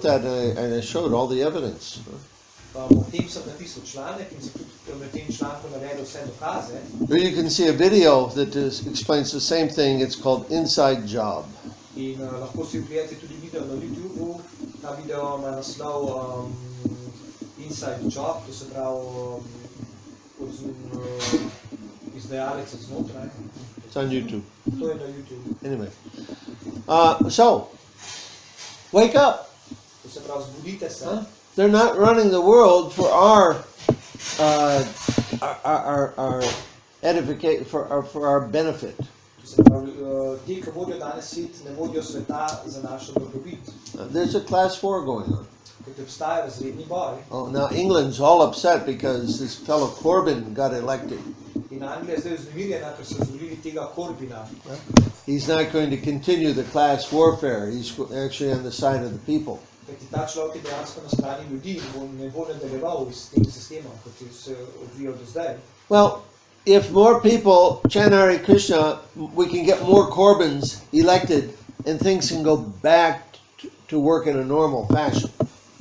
that and I showed all the evidence. O tem sem napisal članek in sem tudi med tem člankom navedel vse dokaze. Here you can see a video that explains the same thing. It's called Inside Job. In lahko si ogledate tudi video na YouTubeu. Ta video ima naslov Inside Job, to se pravi izdajalec znotraj. It's on YouTube. To je na YouTube. Anyway, so wake up. To se pravi, zbudite se. They're not running the world for our edification, for our benefit. To se pravi, ti, ki vodijo danes svet, ne vodijo sveta za našo dobrobit. There's a class war going on. Kot obstaja razredni boj. Oh, now England's all upset because this fellow Corbyn got elected. In Anglija je zdaj vznemirjena, ker so izvolili tega Corbina. He's not going to continue the class warfare. He's actually on the side of the people. Kajti ta človek je dejansko na strani ljudi in ne bo nadaljeval s tem sistemom, kot je se odvijal do zdaj. Well, if more people chant Hare Krishna, we can get more Corbyns elected and things can go back to work in a normal fashion.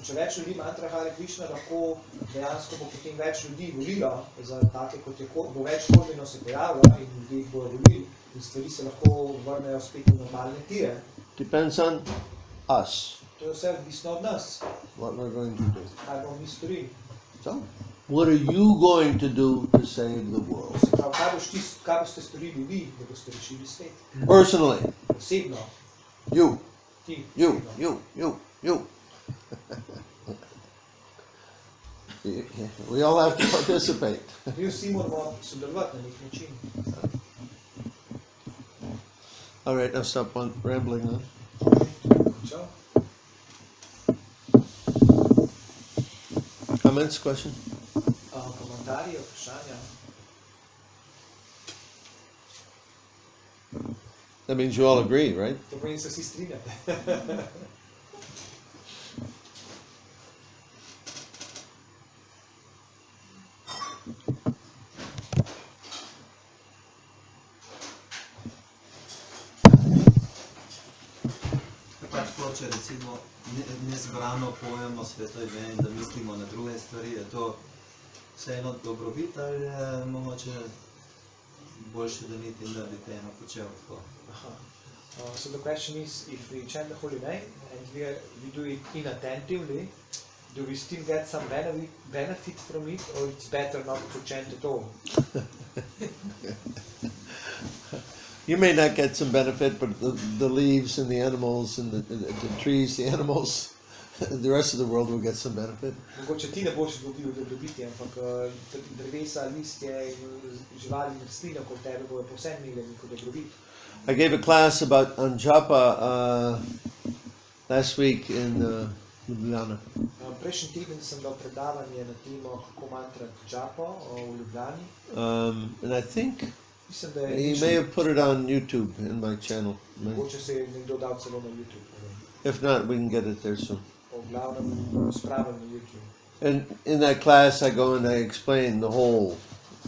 Če več ljudi mantra Hare Krishna, lahko dejansko bo potem več ljudi volilo, za take kot je bo več Corbynov se pojavilo in ljudi bojo volili in stvari se lahko vrnejo spet v normalne tire. Depends on us. To je vse odvisno od nas. What we're going to do. Kaj bomo mi storili? So, what are you going to do to save the world? Se pravi, kaj boste storili vi, da boste rešili svet? Personally. Osebno. You. Ti. You. We all have to participate. Mi vsi moramo sodelovati na nek način. All right, now stop rambling on. Čau. Comments, question? Komentarji, vprašanja. That means you all agree, right? To pomeni, da se vsi strinjate. Če recimo nezbrano pojemo sveto ime in da mislimo na druge stvari, je to vseeno dobrobit ali je mogoče boljše da niti da bi te eno počel tako. So the question is, if we chant the holy name and we do it inattentively, do we still get some benefit from it, or it's better not to chant at all? You may not get some benefit, but the leaves and the animals and the trees, the animals, the rest of the world will get some benefit. Mogoče ti ne boš dobil dobrobiti, ampak drevesa, listje in živali in rastline okoli tebe bojo povsem imeli neko dobrobit. I gave a class about japa last week in Ljubljana. Prejšnji teden sem dal predavanje na temo kako mantrati japa v Ljubljani. And I think Mislim, da he may have put it on YouTube in my channel. Mogoče se je nekdo dal celo na YouTube. If not, we can get it there soon. V glavnem spravim na YouTube. And in that class, I go and I explain the whole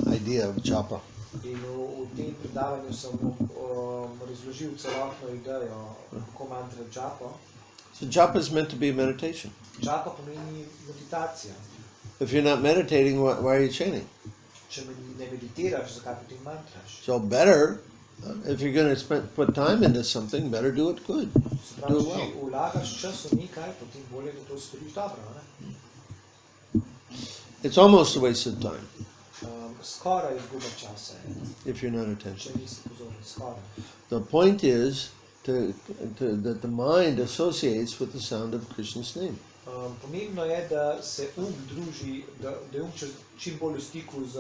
idea of japa. In v tem predavanju sem razložil celotno idejo kako mantrati japa. So japa is meant to be meditation. Japa pomeni meditacija. If you're not meditating, why are you chanting? Če ne meditiraš, zakaj potem mantraš? So better, if you're going to put time into something, better do it good. Se pravi, če vlagaš čas v nekaj, potem bolje, da to storiš dobro, ne? It's almost a waste of time Skoraj izguba časa, if you're not attentive. če nisi pozoren, skoraj. The point is that the mind associates with the sound of Krishna's name. Pomembno je, da se druži, da je čim bolj v stiku z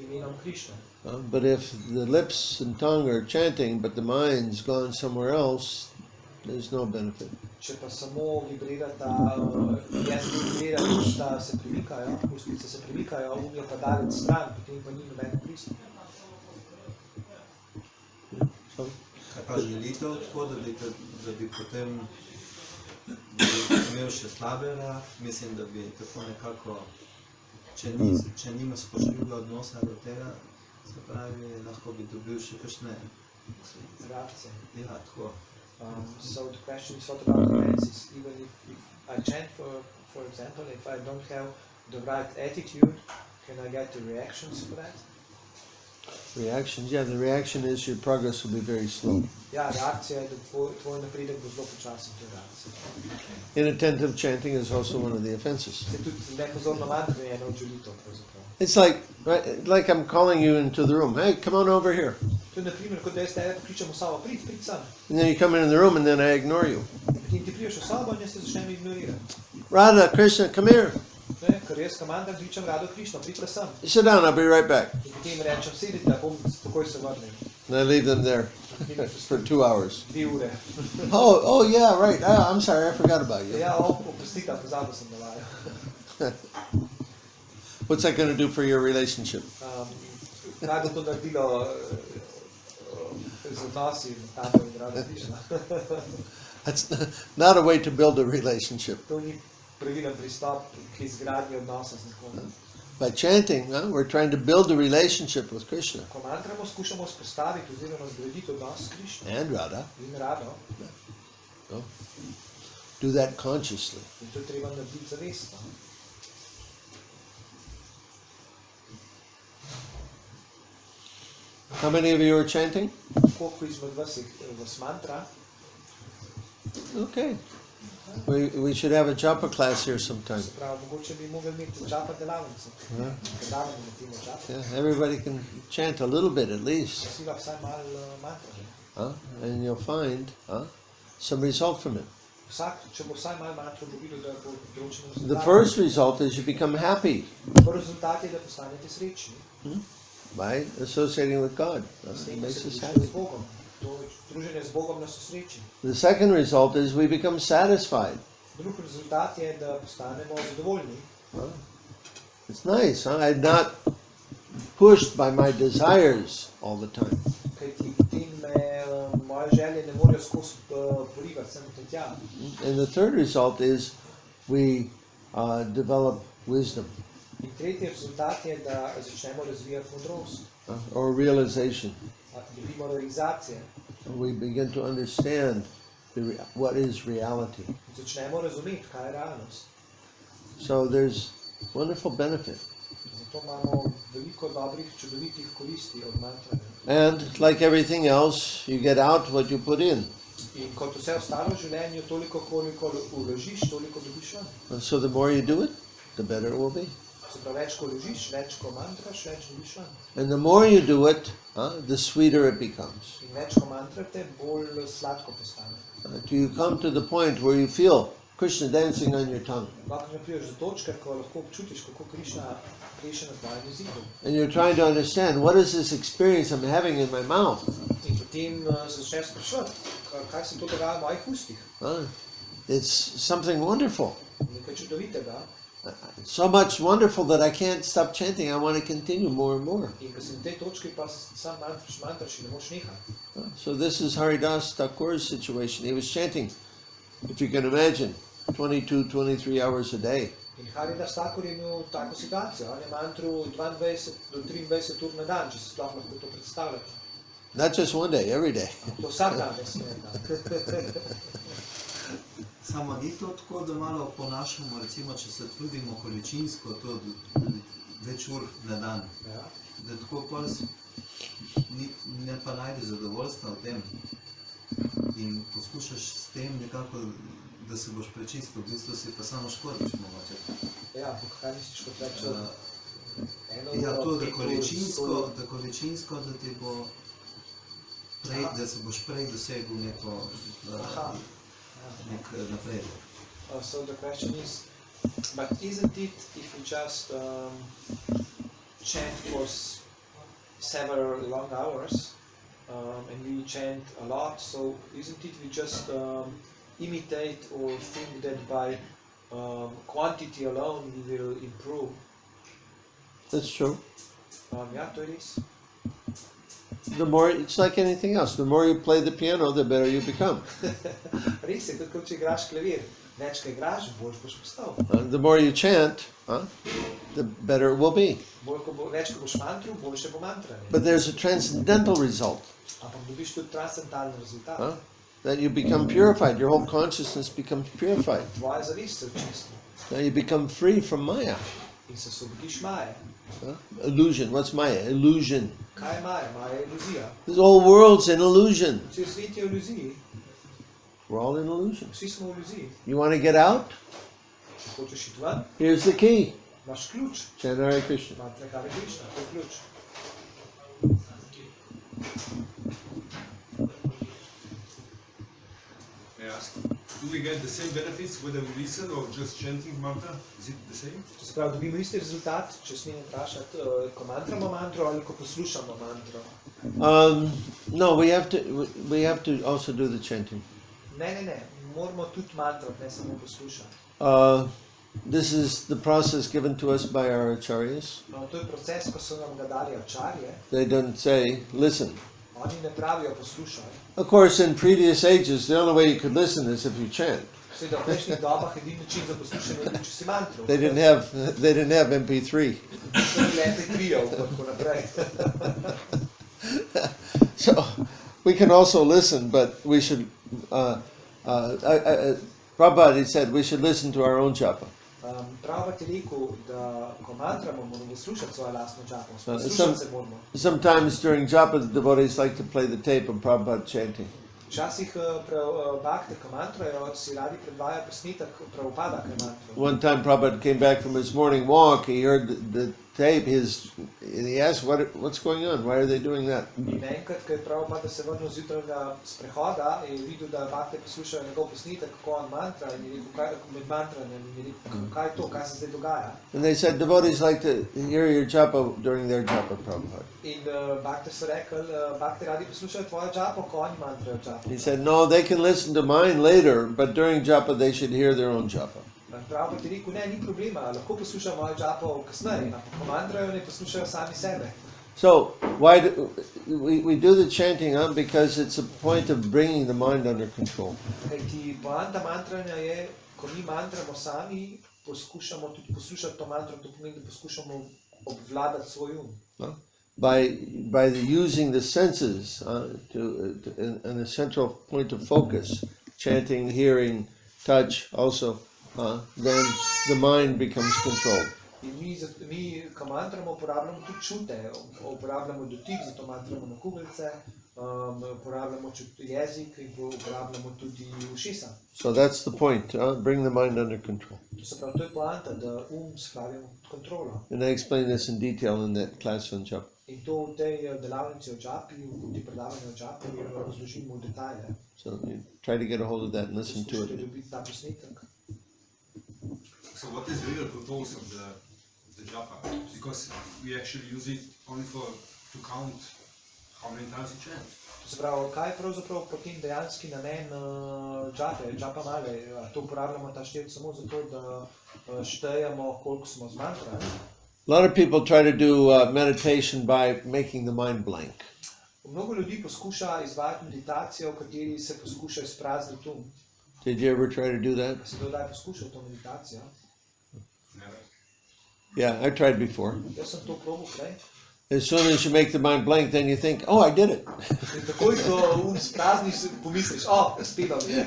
imenom Krišne. But if the lips and tongue are chanting, but the mind's gone somewhere else, there's no benefit. Če pa samo vibrirata, jezik vibrira, usta se premikajo, ustnice se premikajo, je pa daleč stran, potem pa ni nobene koristi. Kaj pa želite tako, da bi potem imel še slabe reakcije? Mislim, da bi tako nekako, če nima spoštljivega odnosa do tega, se pravi, lahko bi dobil še kakšne reakcije. Ja, tako. So the question is, what about the reactions? Even if I chant, for example, if I don't have the right attitude, can I get the reactions for that? Reactions, yeah, the reaction is your progress will be very slow. Ja, reakcija je, da tvoj napredek bo zelo počasen, to je reakcija. Inattentive chanting is also one of the offenses. Se tudi nepozorno mantra je ena od želitev, pravzaprav. It's like I'm calling you into the room. Hey, come on over here. To je na primer, kot da jaz tebe pokličem v sobo, prid sem. And then you come in the room and then I ignore you. In ti prideš v sobo in jaz te začnem ignorirati. Radha, Krishna, come here. Ne, ker jaz komandam kličem Rado Krišno, prid sem. Sit down, I'll be right back. In potem rečem, sedite, bom takoj se vrnil. And I leave them there for 2 hours. 2 ure. Oh yeah, right. I'm sorry, I forgot about you. Ja, oprostite, pozabil sem na vaju. What's that going to do for your relationship? Kaj bo to naredilo z odnosi med tabo in Rado Krišno? That's not a way to build a relationship. To ni pravilen pristop k izgradnji odnosa z nekom. By chanting, we're trying to build a relationship with Krishna Ko mantramo, skušamo vzpostaviti oziroma zgraditi odnos s Krišno and Radha. in Rado. So, do that consciously. In to je treba narediti zavestno. How many of you are chanting? Koliko izmed vas mantra? Okay. We should have a japa class here sometime. Se pravi, mogoče bi mogli imeti japa delavnico. Predavanje na temo japa. Yeah, everybody can chant a little bit at least. Vsi lahko vsaj malo mantra. And you'll find some result from it. Vsak, če bo vsaj malo mantra, bo videl, da bo določen rezultat. The first result is you become happy Prvi rezultat je, da postanete srečni. by associating with God. S It tem, da makes se us družite happy. z Bogom. To druženje z Bogom nas osreči. The second result is we become satisfied. Drugi rezultat je, da postanemo zadovoljni. It's nice, huh? I'm not pushed by my desires all the time. Kajti potem me moje želje ne morejo skozi porivati sem in tja. And the third result is we develop wisdom In tretji rezultat je, da začnemo razvijati modrost. or realization. Dobimo realizacije. We begin to understand what is reality. Začnemo razumeti, kaj je realnost. So there's wonderful benefit. zato imamo veliko dobrih, čudovitih koristi od mantra. And like everything else, you get out what you put in. In kot vse ostalo v življenju, toliko koliko vložiš, toliko dobiš ven. And so the more you do it, the better it will be. Se pravi, več ko vložiš, več ko mantraš, več dobiš ven. And the more you do it, the sweeter it becomes. In več ko mantrate, bolj sladko postane. Do you come to the point where you feel Krishna dancing on your tongue? Lahko ne prideš do točke, ko lahko občutiš, kako Krišna pleše na tvojem jeziku. And you're trying to understand, what is this experience I'm having in my mouth? In potem se začneš spraševati, kaj se to dogaja v mojih ustih. It's something wonderful. Nekaj čudovitega. So much wonderful that I can't stop chanting. I want to continue more and more. In ko si na tej točki, pa sam mantraš in ne moš nehati. So this is Haridas Thakur's situation. He was chanting, if you can imagine, 22, 23 hours a day. In Haridas Thakur je imel tako situacijo. On je mantru 22 do 23 ur na dan, če se sploh lahko to predstavljate. Not just one day, every day. To vsak dan je smeta. Samo ni to tako, da malo ponašamo, recimo, če se trudimo količinsko, to več ur na dan. Ja. Da tako pol ne pa najde zadovoljstva v tem in poskušaš s tem nekako, da se boš prečistil, v bistvu si pa samo škodiš mogoče. Ja, kaj misliš, kot reče? Ja, to, da količinsko, da ti bo prej, da se boš prej dosegel neko nek napredek. So the question is, but isn't it if you just chant for several long hours and we chant a lot, so isn't it we just imitate or think that by quantity alone we will improve? That's true. Yeah, to it is. The more, it's like anything else. The more you play the piano, the better you become. Res je, tudi kot če igraš klavir. Več ko igraš, boljš boš postal. The more you chant, the better it will be. Več ko boš mantru, boljše bo mantranje. But there's a transcendental result. Ampak dobiš tudi transcendentalni rezultat. That you become purified. Your whole consciousness becomes purified. Tvoja zavest se očisti. Now you become free from Maya. In se osvobodiš Maje. Illusion. What's Maya? Illusion. Kaj je Maja? Maja je iluzija. This whole world's an illusion. Vsi svet je v iluziji. We're all in illusion. Vsi smo v iluziji. You want to get out? Če hočeš iti ven, Here's the key. imaš ključ. Chant Hare Krishna. Mantra Hare Krishna, to je ključ. May I ask, do we get the same benefits whether we listen or just chanting mantra? Is it the same? Se pravi, dobimo isti rezultat, če smem vprašati, ko mantramo mantro ali ko poslušamo mantro? No, we have to also do the chanting. Ne. Moramo tudi mantrati, ne samo poslušati. This is the process given to us by our acharyas. To je proces, ko so nam ga dali acharje. They don't say, listen. Oni ne pravijo poslušaj. Of course, in previous ages, the only way you could listen is if you chant. Seveda v prejšnjih dobah edini način za poslušanje je bil, če si mantro. They didn't have MP3. So bile MP3-ov, tako naprej. So we can also listen, but we should. Prabhupada said we should listen to our own japa. Prabhupada je rekel, da ko mantramo, moramo slušati svoje lastno japa. Poslušati se moramo. Sometimes during japa, the devotees like to play the tape of Prabhupada chanting. Včasih bakte, ko mantrajo, si radi predvajajo posnetek Prabhupada, ko mantrajo. One time Prabhupada came back from his morning walk, he heard the tape, and he asked, what's going on? Why are they doing that? In enkrat, ko je Prabhupada se vrnil z jutrajnega sprehoda, je videl, da bakte poslušajo njegov posnetek, kako on mantra, in je rekel, kaj med mantranjem, in je rekel, kaj je to, kaj se zdaj dogaja? And they said, devotees like to hear your japa during their japa, Prabhupada. In bakte so rekli, bakte radi poslušajo tvojo japo, ko oni mantrajo japo. He said, no, they can listen to mine later, but during japa they should hear their own japa. Prabhupada je rekel, ne, ni problema, lahko poslušajo mojo japo kasneje, ampak ko mantrajo, ne poslušajo sami sebe. So why do we do the chanting? Because it's a point of bringing the mind under control. Kajti poanta mantranja je, ko mi mantramo sami, poskušamo tudi poslušati to mantro, to pomeni, da poskušamo obvladati svoj um. By using the senses in a central point of focus, chanting, hearing, touch also, then the mind becomes controlled. In mi ko mantramo, uporabljamo tudi čute, uporabljamo dotik, zato mantramo na kuglice, uporabljamo jezik in uporabljamo tudi ušesa. So that's the point, bring the mind under control. To se pravi, to je poanta, da spravimo pod kontrolo. And I explain this in detail in that class on japa. In to v tej delavnici o džapi, v tej predavanju o džapi razložimo v detalje. So you try to get a hold of that and listen to Poskušajte it. dobiti ta posnetek. So what is the real purpose of the japa? Because we actually use it only to count how many times you chant. To se pravi, kaj je pravzaprav potem dejanski namen džape, džapa male? To uporabljamo ta števc samo zato, da štejemo, koliko smo zmantrali. A lot of people try to do meditation by making the mind blank. Mnogo ljudi poskuša izvajati meditacijo, v kateri se poskuša izprazniti um. Did you ever try to do that? Si kdaj poskušal to meditacijo? Never. Yeah, I tried before. Jaz sem to probal prej. As soon as you make the mind blank, then you think, oh, I did it. In takoj, ko sprazniš, pomisliš, uspelo mi je.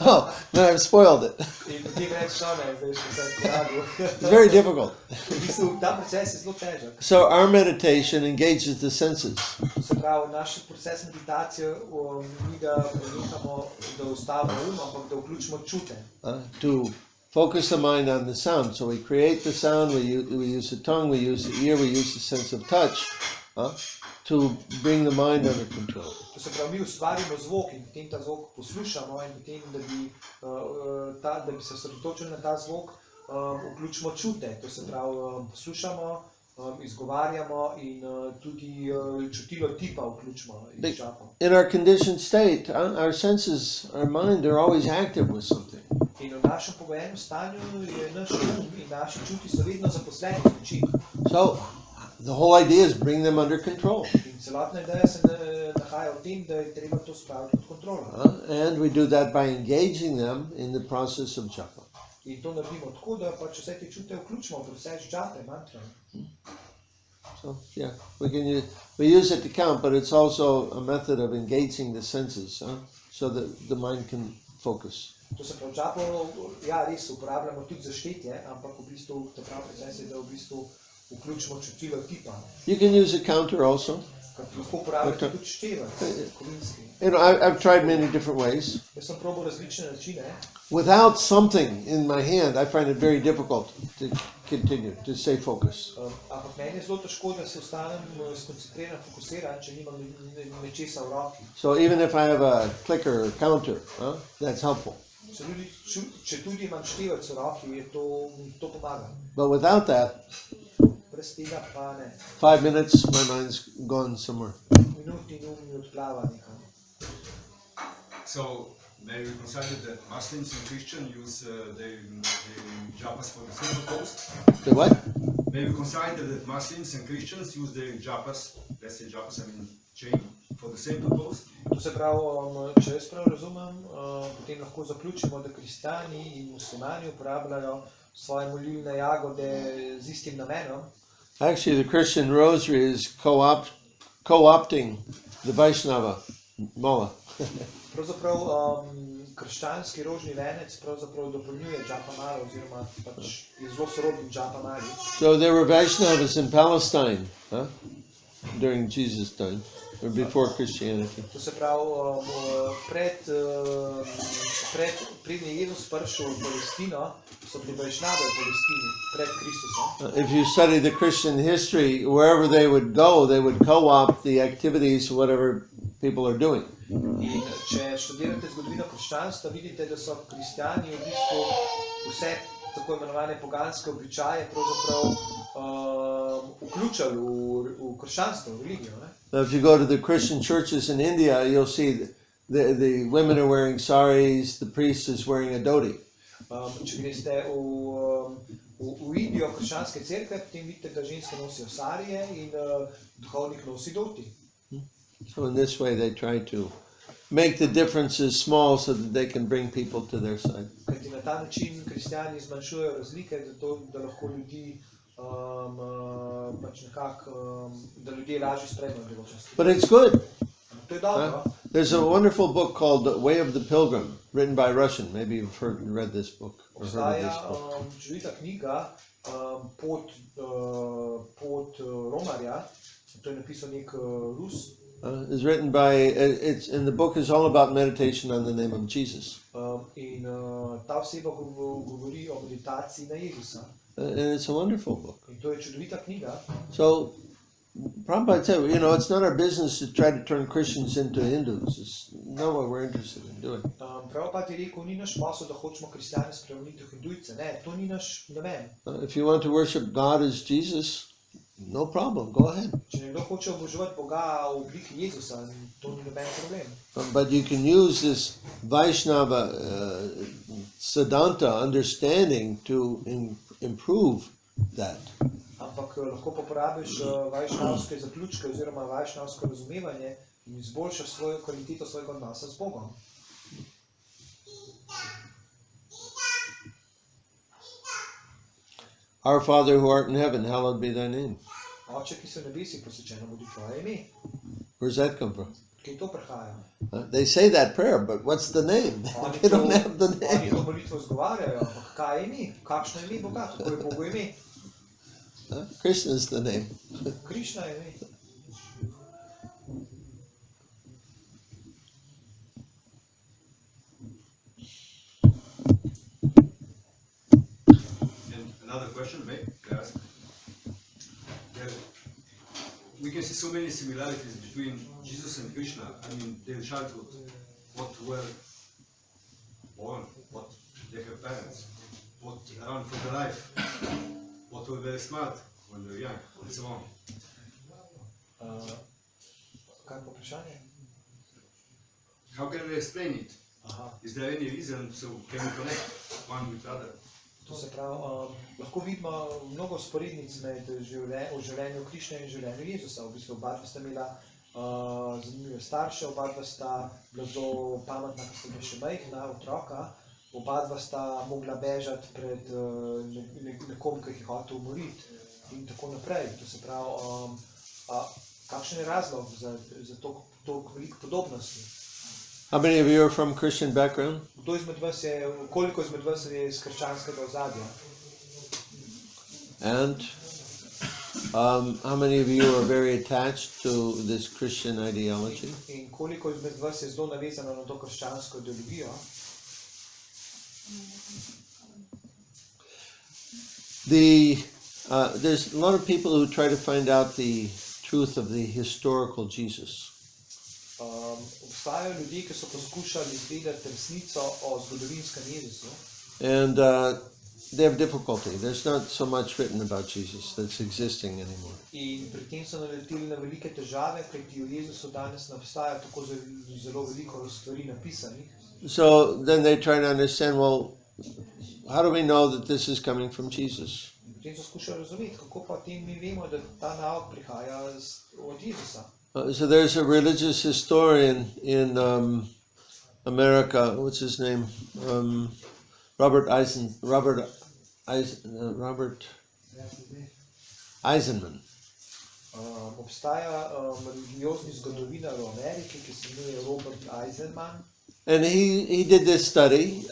Oh, no, I've spoiled it. In potem rečeš, ne, zdaj še vse pojagu. It's very difficult. V bistvu, ta proces je zelo težak. So our meditation engages the senses. Se pravi, naš proces meditacije, ni da prenehamo, da ustavimo ampak da vključimo čute. To focus the mind on the sound. So we create the sound, we use the tongue, we use the ear, we use the sense of touch to bring the mind under control. To se pravi, mi ustvarimo zvok in potem ta zvok poslušamo in potem, da bi se osredotočili na ta zvok, vključimo čute. To se pravi, poslušamo, izgovarjamo in tudi čutilo tipa vključimo iz džapa. In our conditioned state, our senses, our mind are always active with something. In v našem pogojenem stanju je naš um in naši čuti so vedno zaposleni v nečim. So the whole idea is bring them under control. In celotna ideja se nahaja v tem, da je treba to spraviti pod kontrolo. And we do that by engaging them in the process of japa. In to naredimo tako, da pač vse te čute vključimo v proces džape, mantra. So yeah, we use it to count, but it's also a method of engaging the senses, so that the mind can focus. To se pravi, džapo, ja, res uporabljamo tudi za štetje, ampak v bistvu ta pravi proces je, da v bistvu vključimo čutilo tipa. You can use a counter also. Lahko uporabljate tudi števec, kovinski. I've tried many different ways. Jaz sem probal različne načine. Without something in my hand, I find it very difficult to continue, to stay focused. Ampak meni je zelo težko, da se ostanem skoncentriran, fokusiran, če nimam nečesa v roki. So even if I have a clicker or counter, that's helpful. Če tudi imam števec v roki, je to pomaga. But without that, Brez tega pa ne. 5 minutes, my mind's gone somewhere. Minuti in mi odplava nekam. So may we consider that Muslims and Christians use the japas for the same purpose? The what? May we consider that Muslims and Christians use the japas, let's say japas, I mean chain, for the same purpose? To se pravi, če jaz prav razumem, potem lahko zaključimo, da kristjani in muslimani uporabljajo svoje molilne jagode z istim namenom. Actually, the Christian rosary is co-opting the Vaishnava mala. Pravzaprav krščanski rožni venec pravzaprav dopolnjuje džapa malo oziroma pač je zelo sorodni džapa mali. So there were Vaishnavas in Palestine during Jesus' time, or before Christianity. To se pravi, pred je Jezus prišel v Palestino, so bili Vajšnave v Palestini, pred Kristusom. If you study the Christian history, wherever they would go, they would co-opt the activities, whatever people are doing. In če študirate zgodovino krščanstva, vidite, da so kristjani v bistvu vse tako imenovane poganske običaje pravzaprav vključali v krščanstvo, v religijo. Now, if you go to the Christian churches in India, you'll see the women are wearing saris, the priest is wearing a dhoti. Če greste v Indijo krščanske cerkve, potem vidite, da ženske nosijo sarije in duhovnik nosi dhoti. So in this way they try to make the differences small so that they can bring people to their side. Kajti na ta način kristjani zmanjšujejo razlike, zato da lahko ljudi pač nekako, da ljudje lažje sprejmejo določene stvari. But it's good. To je dobro. There's a wonderful book called The Way of the Pilgrim, written by a Russian. Maybe you've read this book or heard of this Obstaja book. čudovita knjiga Pot romarja, to je napisal nek Rus. It's written by, it's in the book is all about meditation on the name of Jesus. In ta oseba govori o meditaciji na Jezusa. And it's a wonderful book. In to je čudovita knjiga. So, Prabhupada said, you know, it's not our business to try to turn Christians into Hindus. It's not what we're interested in doing. Prabhupada je rekel, ni naš posel, da hočemo kristjane spremeniti v hindujce. Ne, to ni naš namen. If you want to worship God as Jesus, no problem, go ahead. Če nekdo hoče oboževati Boga v obliki Jezusa, to ni noben problem. But you can use this Vaishnava Siddhanta understanding to improve that. Ampak lahko pa porabiš vajšnavske zaključke oziroma vajšnavsko razumevanje in izboljšaš svojo kvaliteto svojega odnosa z Bogom. Our Father who art in heaven, hallowed be thy name. Oče, ki se v nebesih, posvečeno bodi tvoje ime. Where's that come from? Kje to prihaja? They say that prayer, but what's the name? They don't have the Oni to name. molitvo izgovarjajo, ampak kaj je ime? Kakšno je ime Boga? Kako je Bogu ime? Krishna is the name. Krišna je ime. And another question, may I ask? We can see so many similarities between Jesus and Krishna. I mean, their childhood, what were born, what they have parents, what around for their life, what were very smart when they were young, and so on. Kaj je vprašanje? How can we explain it? Aha. Is there any reason, so can we connect one with the other? To se pravi, lahko vidimo mnogo sporednic med življenju Krišne in življenju Jezusa. V bistvu oba dva sta imela zanimive starše, oba dva sta bila zelo pametna, ko sta bila še majhna otroka, oba dva sta mogla bežati pred nekom, ki jih je hotel umoriti in tako naprej. To se pravi, kakšen je razlog za toliko veliko podobnosti? How many of you are from Christian background? Koliko izmed vas je iz krščanskega ozadja? And how many of you are very attached to this Christian ideology? In koliko izmed vas je zelo navezano na to krščansko ideologijo? There's a lot of people who try to find out the truth of the historical Jesus. Obstajajo ljudje, ki so poskušali izvedeti resnico o zgodovinskem Jezusu. And they have difficulty. There's not so much written about Jesus that's existing anymore. In pri tem so naleteli na velike težave, kajti o Jezusu danes ne obstaja tako zelo veliko stvari napisanih. So then they try to understand, well, how do we know that this is coming from Jesus? In potem so skušali razumeti, kako pa tem mi vemo, da ta nauk prihaja od Jezusa. So there's a religious historian in America. What's his name? Robert Eisenman. Obstaja religiozni zgodovinar v Ameriki, ki se imenuje Robert Eisenman. And he did this study,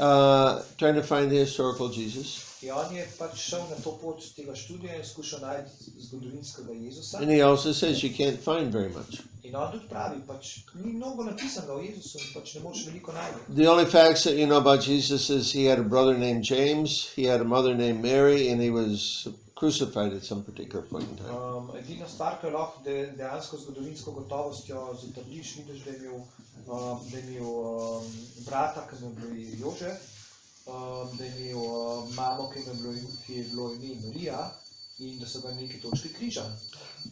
trying to find the historical Jesus. In on je pač šel na to pot tega študija in skušal najti zgodovinskega Jezusa. And he also says you can't find very much. In on tudi pravi, pač ni mnogo napisanega o Jezusu in pač ne moč veliko najti. The only facts that you know about Jesus is he had a brother named James, he had a mother named Mary, and he was crucified at some particular point in time. Edina stvar, ki jo lahko dejansko zgodovinsko gotovostjo zatrdiš, vidiš, da je imel brata, ki mu je bil Jožef, da je imel mamo, ki je bilo ime Marija in da so ga na neki točki križali.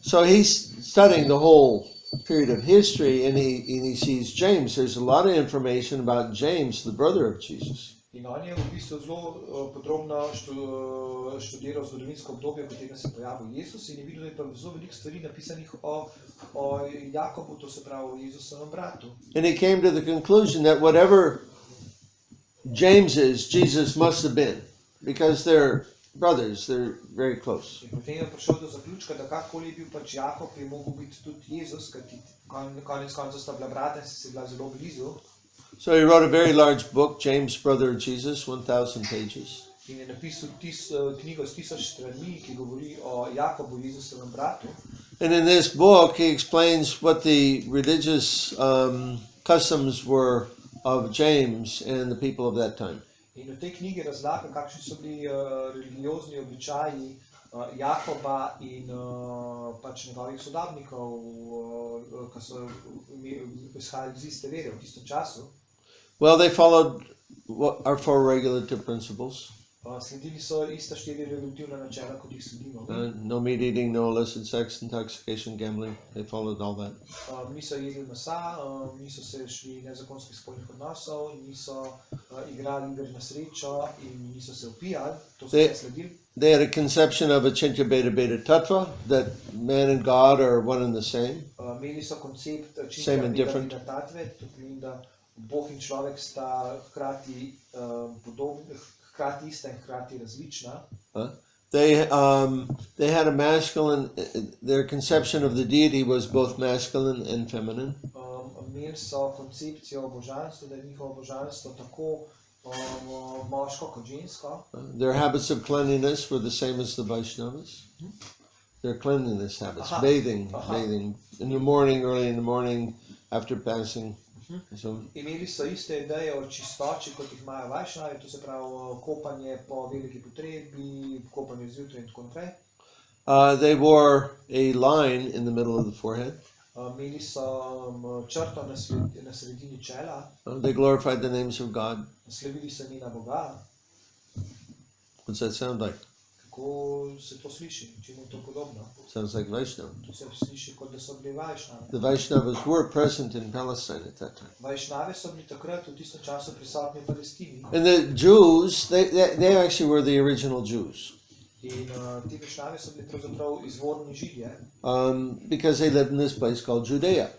So he's studying the whole period of history and he sees James. There's a lot of information about James, the brother of Jesus. In on je v bistvu zelo podrobno študiral zgodovinsko obdobje, v katerem se je pojavil Jezus in je videl, da je pa zelo veliko stvari napisanih o Jakobu, to se pravi o Jezusovem bratu. And he came to the conclusion that whatever James is, Jesus must have been, because they're brothers. They're very close. In potem je prišel do zaključka, da kakorkoli je bil pač Jakob, je mogel biti tudi Jezus, kajti konec koncev sta bila brata in sta bila zelo blizu. So he wrote a very large book, James, Brother of Jesus, 1,000 pages. In je napisal knjigo s 1000 stranmi, ki govori o Jakobu, Jezusovem bratu. And in this book, he explains what the religious customs were of James and the people of that time. In v tej knjigi razlaga, kakšni so bili religiozni običaji Jakoba in pač njegovih sodobnikov, ki so izhajali iz iste vere v tistem času. Well, they followed our 4 regulative principles. Sledili so ista 4 regulativna načela, kot jih sledimo. No meat eating, no illicit sex, intoxication, gambling. They followed all that. Niso jedli mesa, niso se šli nezakonskih spolnih odnosov, niso igrali iger na srečo in niso se opijali. To so vse sledili. They had a conception of Achintya Beta Beta Tattva, that man and God are one and the same. Imeli so koncept Same and different. Achintya Beta Tatve, to pomeni, da Bog in človek sta hkrati podobni, hkrati ista in hkrati različna. They had a masculine, their conception of the deity was both masculine and feminine. Imeli so koncepcijo božanstva, da je njihovo božanstvo tako moško kot žensko. Their habits of cleanliness were the same as the Vaishnavas. Their cleanliness habits, bathing in the morning, early in the morning, after passing. So, Imeli so iste ideje o čistoči, kot jih imajo Vajšnavi, to se pravi kopanje po veliki potrebi, kopanje zjutraj in tako naprej. they wore a line in the middle of the forehead. Imeli so črto na sredini čela, They glorified the names of God. slavili so imena Boga. What's that sound like? Kako se to sliši, čemu je to podobno? Sounds like Vaishnava. To se sliši, kot da so bili Vajšnavi. The Vaishnavas were present in Palestine at that time. Vajšnave so bili takrat v tistem času prisotni v Palestini. And the Jews, they actually were the original Jews. In ti Vajšnave so bili pravzaprav izvorni Židje, Because they lived in this place called Judea.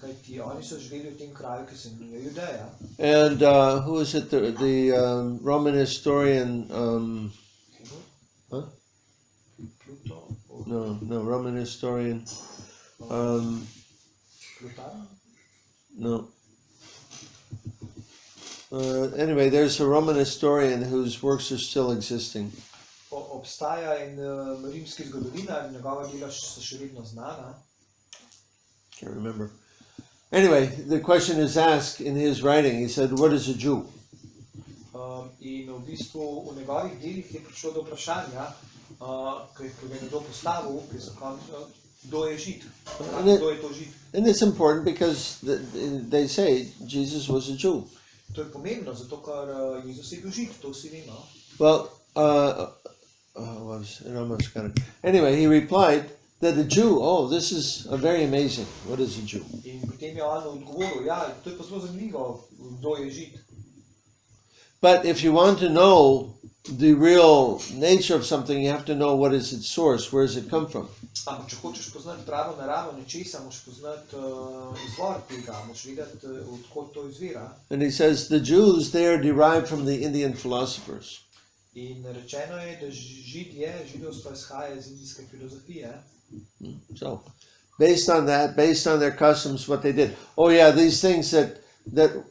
kajti oni so živeli v tem kraju, ki se imenuje Judeja. And who is it? The Roman historian, Pluto, no, Roman historian, Plutarh? no. Anyway, there's a Roman historian whose works are still existing. Obstaja en rimski zgodovinar, njegova dela so še vedno znana. Can't remember. Anyway, the question is asked in his writing. He said, "What is a Jew?" In v bistvu v njegovih delih je prišlo do vprašanja, ki je nekdo postavil, kdo je Žid, kdo je to Žid. And it's important because they say Jesus was a Jew. To je pomembno, zato ker Jezus je bil Žid, to vsi vemo. Well, it almost got it. Anyway, he replied that a Jew, this is very amazing. What is a Jew? In potem je on odgovoril, ja, to je pa zelo zanimivo, kdo je Žid. But if you want to know the real nature of something, you have to know what is its source, where does it come from. Ampak če hočeš poznati pravo naravo nečesa, moraš poznati izvor tega, moraš vedeti, odkot to izvira. And he says the Jews, they are derived from the Indian philosophers. In rečeno je, da židovstvo izhaja iz indijske filozofije. So, based on that, based on their customs, what they did. Oh yeah, these things that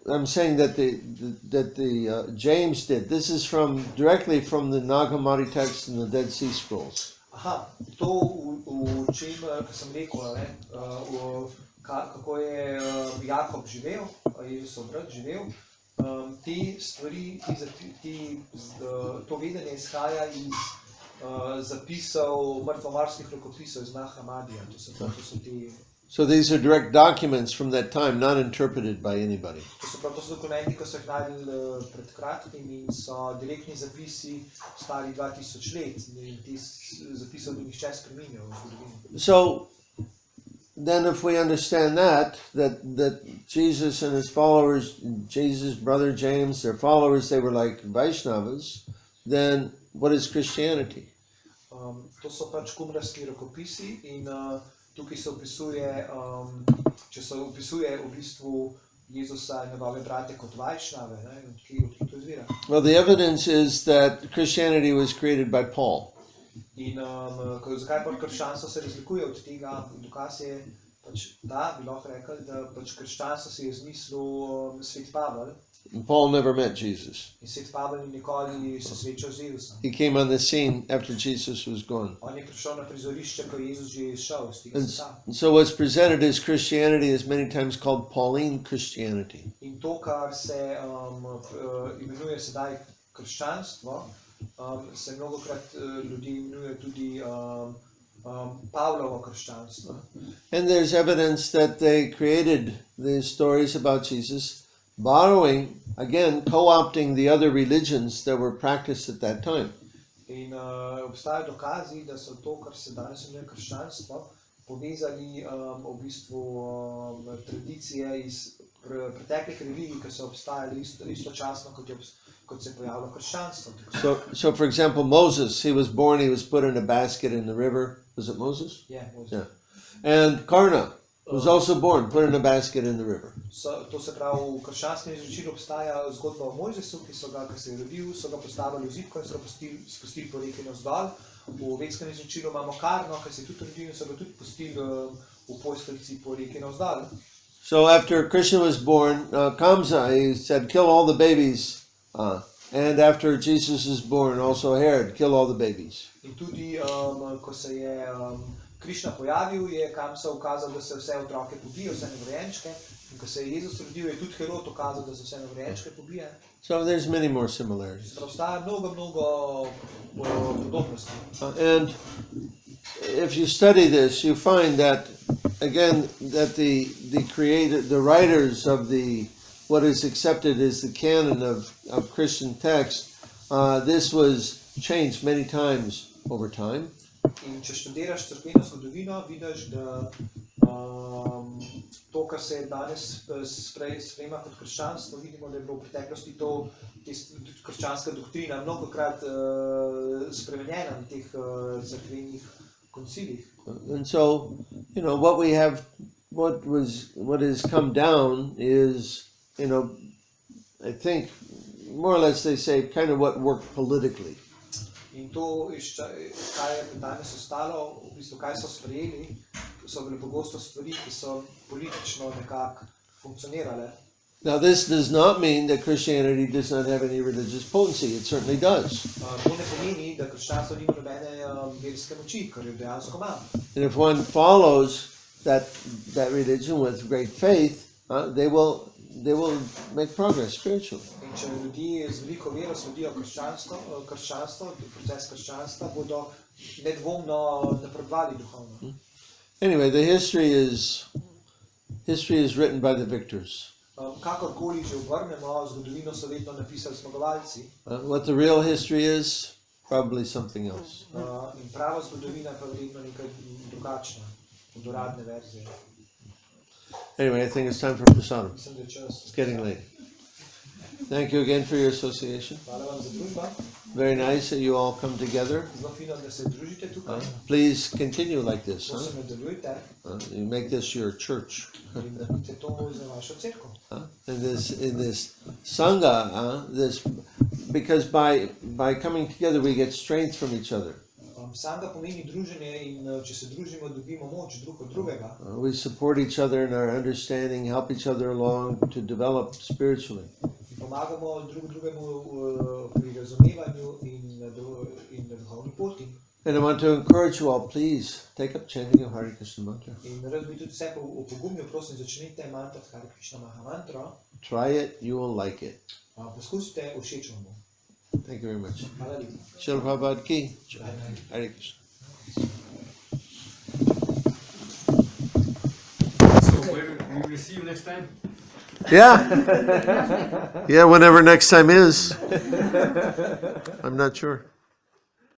I'm saying that the James did. This is directly from the Nag Hammadi text and the Dead Sea Scrolls. Aha, to v čem, kar sem rekel, kako je Jakob živel, Jezusov brat živel, te stvari, to vedenje izhaja iz zapisov mrtvomorskih rokopisov iz Nag Hammadija. To so ti. So these are direct documents from that time, not interpreted by anybody. To so dokumenti, ki so jih najdli pred kratkim in so direktni zapisi stari 2000 let in te zapisov ni nihče spreminjal v zgodovini. So then if we understand that Jesus and his followers, Jesus' brother James, their followers, they were like Vaishnavas, then what is Christianity? To so pač kumrasti rokopisi in tukaj se opisuje, če se opisuje v bistvu Jezusa in njegove brate kot Vajšnave, ne, od kje to izvira. Well, the evidence is that Christianity was created by Paul. In zakaj pa krščanstvo se razlikuje od tega? Dokaz je pač ta, bi lahko rekli, da pač krščanstvo si je izmislil svet Pavel. And Paul never met Jesus. In svet Pavel ni nikoli se srečal z Jezusom. He came on the scene after Jesus was gone. On je prišel na prizorišče, ko je Jezus že šel z tega sveta. And so what's presented as Christianity is many times called Pauline Christianity. In to, kar se imenuje sedaj krščanstvo, se mnogokrat ljudi imenuje tudi Pavlovo krščanstvo. And there's evidence that they created these stories about Jesus, borrowing, again, co-opting the other religions that were practiced at that time. In obstajajo dokazi, da so to, kar se danes imenuje krščanstvo, povezali v bistvu tradicije iz preteklih religij, ki so obstajali istočasno, kot se je pojavilo krščanstvo. So for example, Moses, he was born, he was put in a basket in the river. Was it Moses? Yeah, Moses. Yeah. And Karna was also born, put in a basket in the river. To se pravi, v krščanskem izročilu obstaja zgodba o Mojzesu, ki se je rodil, so ga postavili v zidko in so ga spustili po reki navzdol. V vedskem izročilu imamo Karno, ki se je tudi rodil in so ga tudi pustili v posteljici po reki navzdol. So after Krishna was born, Kamsa, he said, kill all the babies. And after Jesus is born, also Herod, kill all the babies. In tudi, ko se je Krišna pojavil, je Kamsa ukazal, da se vse otroke pobije, vse novorojenčke. In ko se je Jezus rodil, je tudi Herod ukazal, da se vse novorojenčke pobije. So there's many more similarities. Obstaja mnogo podobnosti. And if you study this, you find that, again, that the writers of what is accepted as the canon of Christian text, this was changed many times over time. In če študiraš cerkveno zgodovino, vidiš, da to, kar se danes sprejema kot krščanstvo, vidimo, da je bilo v preteklosti krščanska doktrina mnogokrat spremenjena na teh cerkvenih koncilih. And so, what has come down is, I think, more or less they say, kind of what worked politically. In to, kaj je danes ostalo, v bistvu, kaj so sprejeli, so bile pogosto stvari, ki so politično nekako funkcionirale. Now, this does not mean that Christianity does not have any religious potency. It certainly does. To ne pomeni, da krščanstvo nima nobene verske moči, kar jo dejansko ima. And if one follows that religion with great faith, they will make progress spiritually. In če ljudje z veliko vero sledijo krščanstvo, proces krščanstva, bodo nedvomno napredovali duhovno. Anyway, the history is written by the victors. Kakorkoli že obrnemo, zgodovino so vedno napisali zmagovalci. What the real history is, probably something else. In prava zgodovina pa verjetno nekaj drugačna od uradne verzije. Anyway, I think it's time for prasadam. Mislim, da je čas. It's getting late. Thank you again for your association. Hvala vam za družbo. Very nice that you all come together. Zelo fino, da se družite tukaj. Please continue like this. Prosim, nadaljujte You make this your church. in naredite to za vašo cerkev. In this sangha, because by coming together we get strength from each other. Sangha pomeni druženje in če se družimo, dobimo moč drug od drugega. We support each other in our understanding, help each other along to develop spiritually. Pomagamo drug drugemu pri razumevanju in na duhovni poti. And I want to encourage you all, please take up chanting of Hare Krishna mantra. In rad bi tudi vse opogumil, prosim, začnite mantrati Hare Krishna Maha Mantro. Try it, you will like it. Poskusite, všeč vam bo. Thank you very much. Hvala lepa. Srila Prabhupada ki. Hare Krishna. So we will see you next time. Yeah. Yeah, whenever next time is. I'm not sure.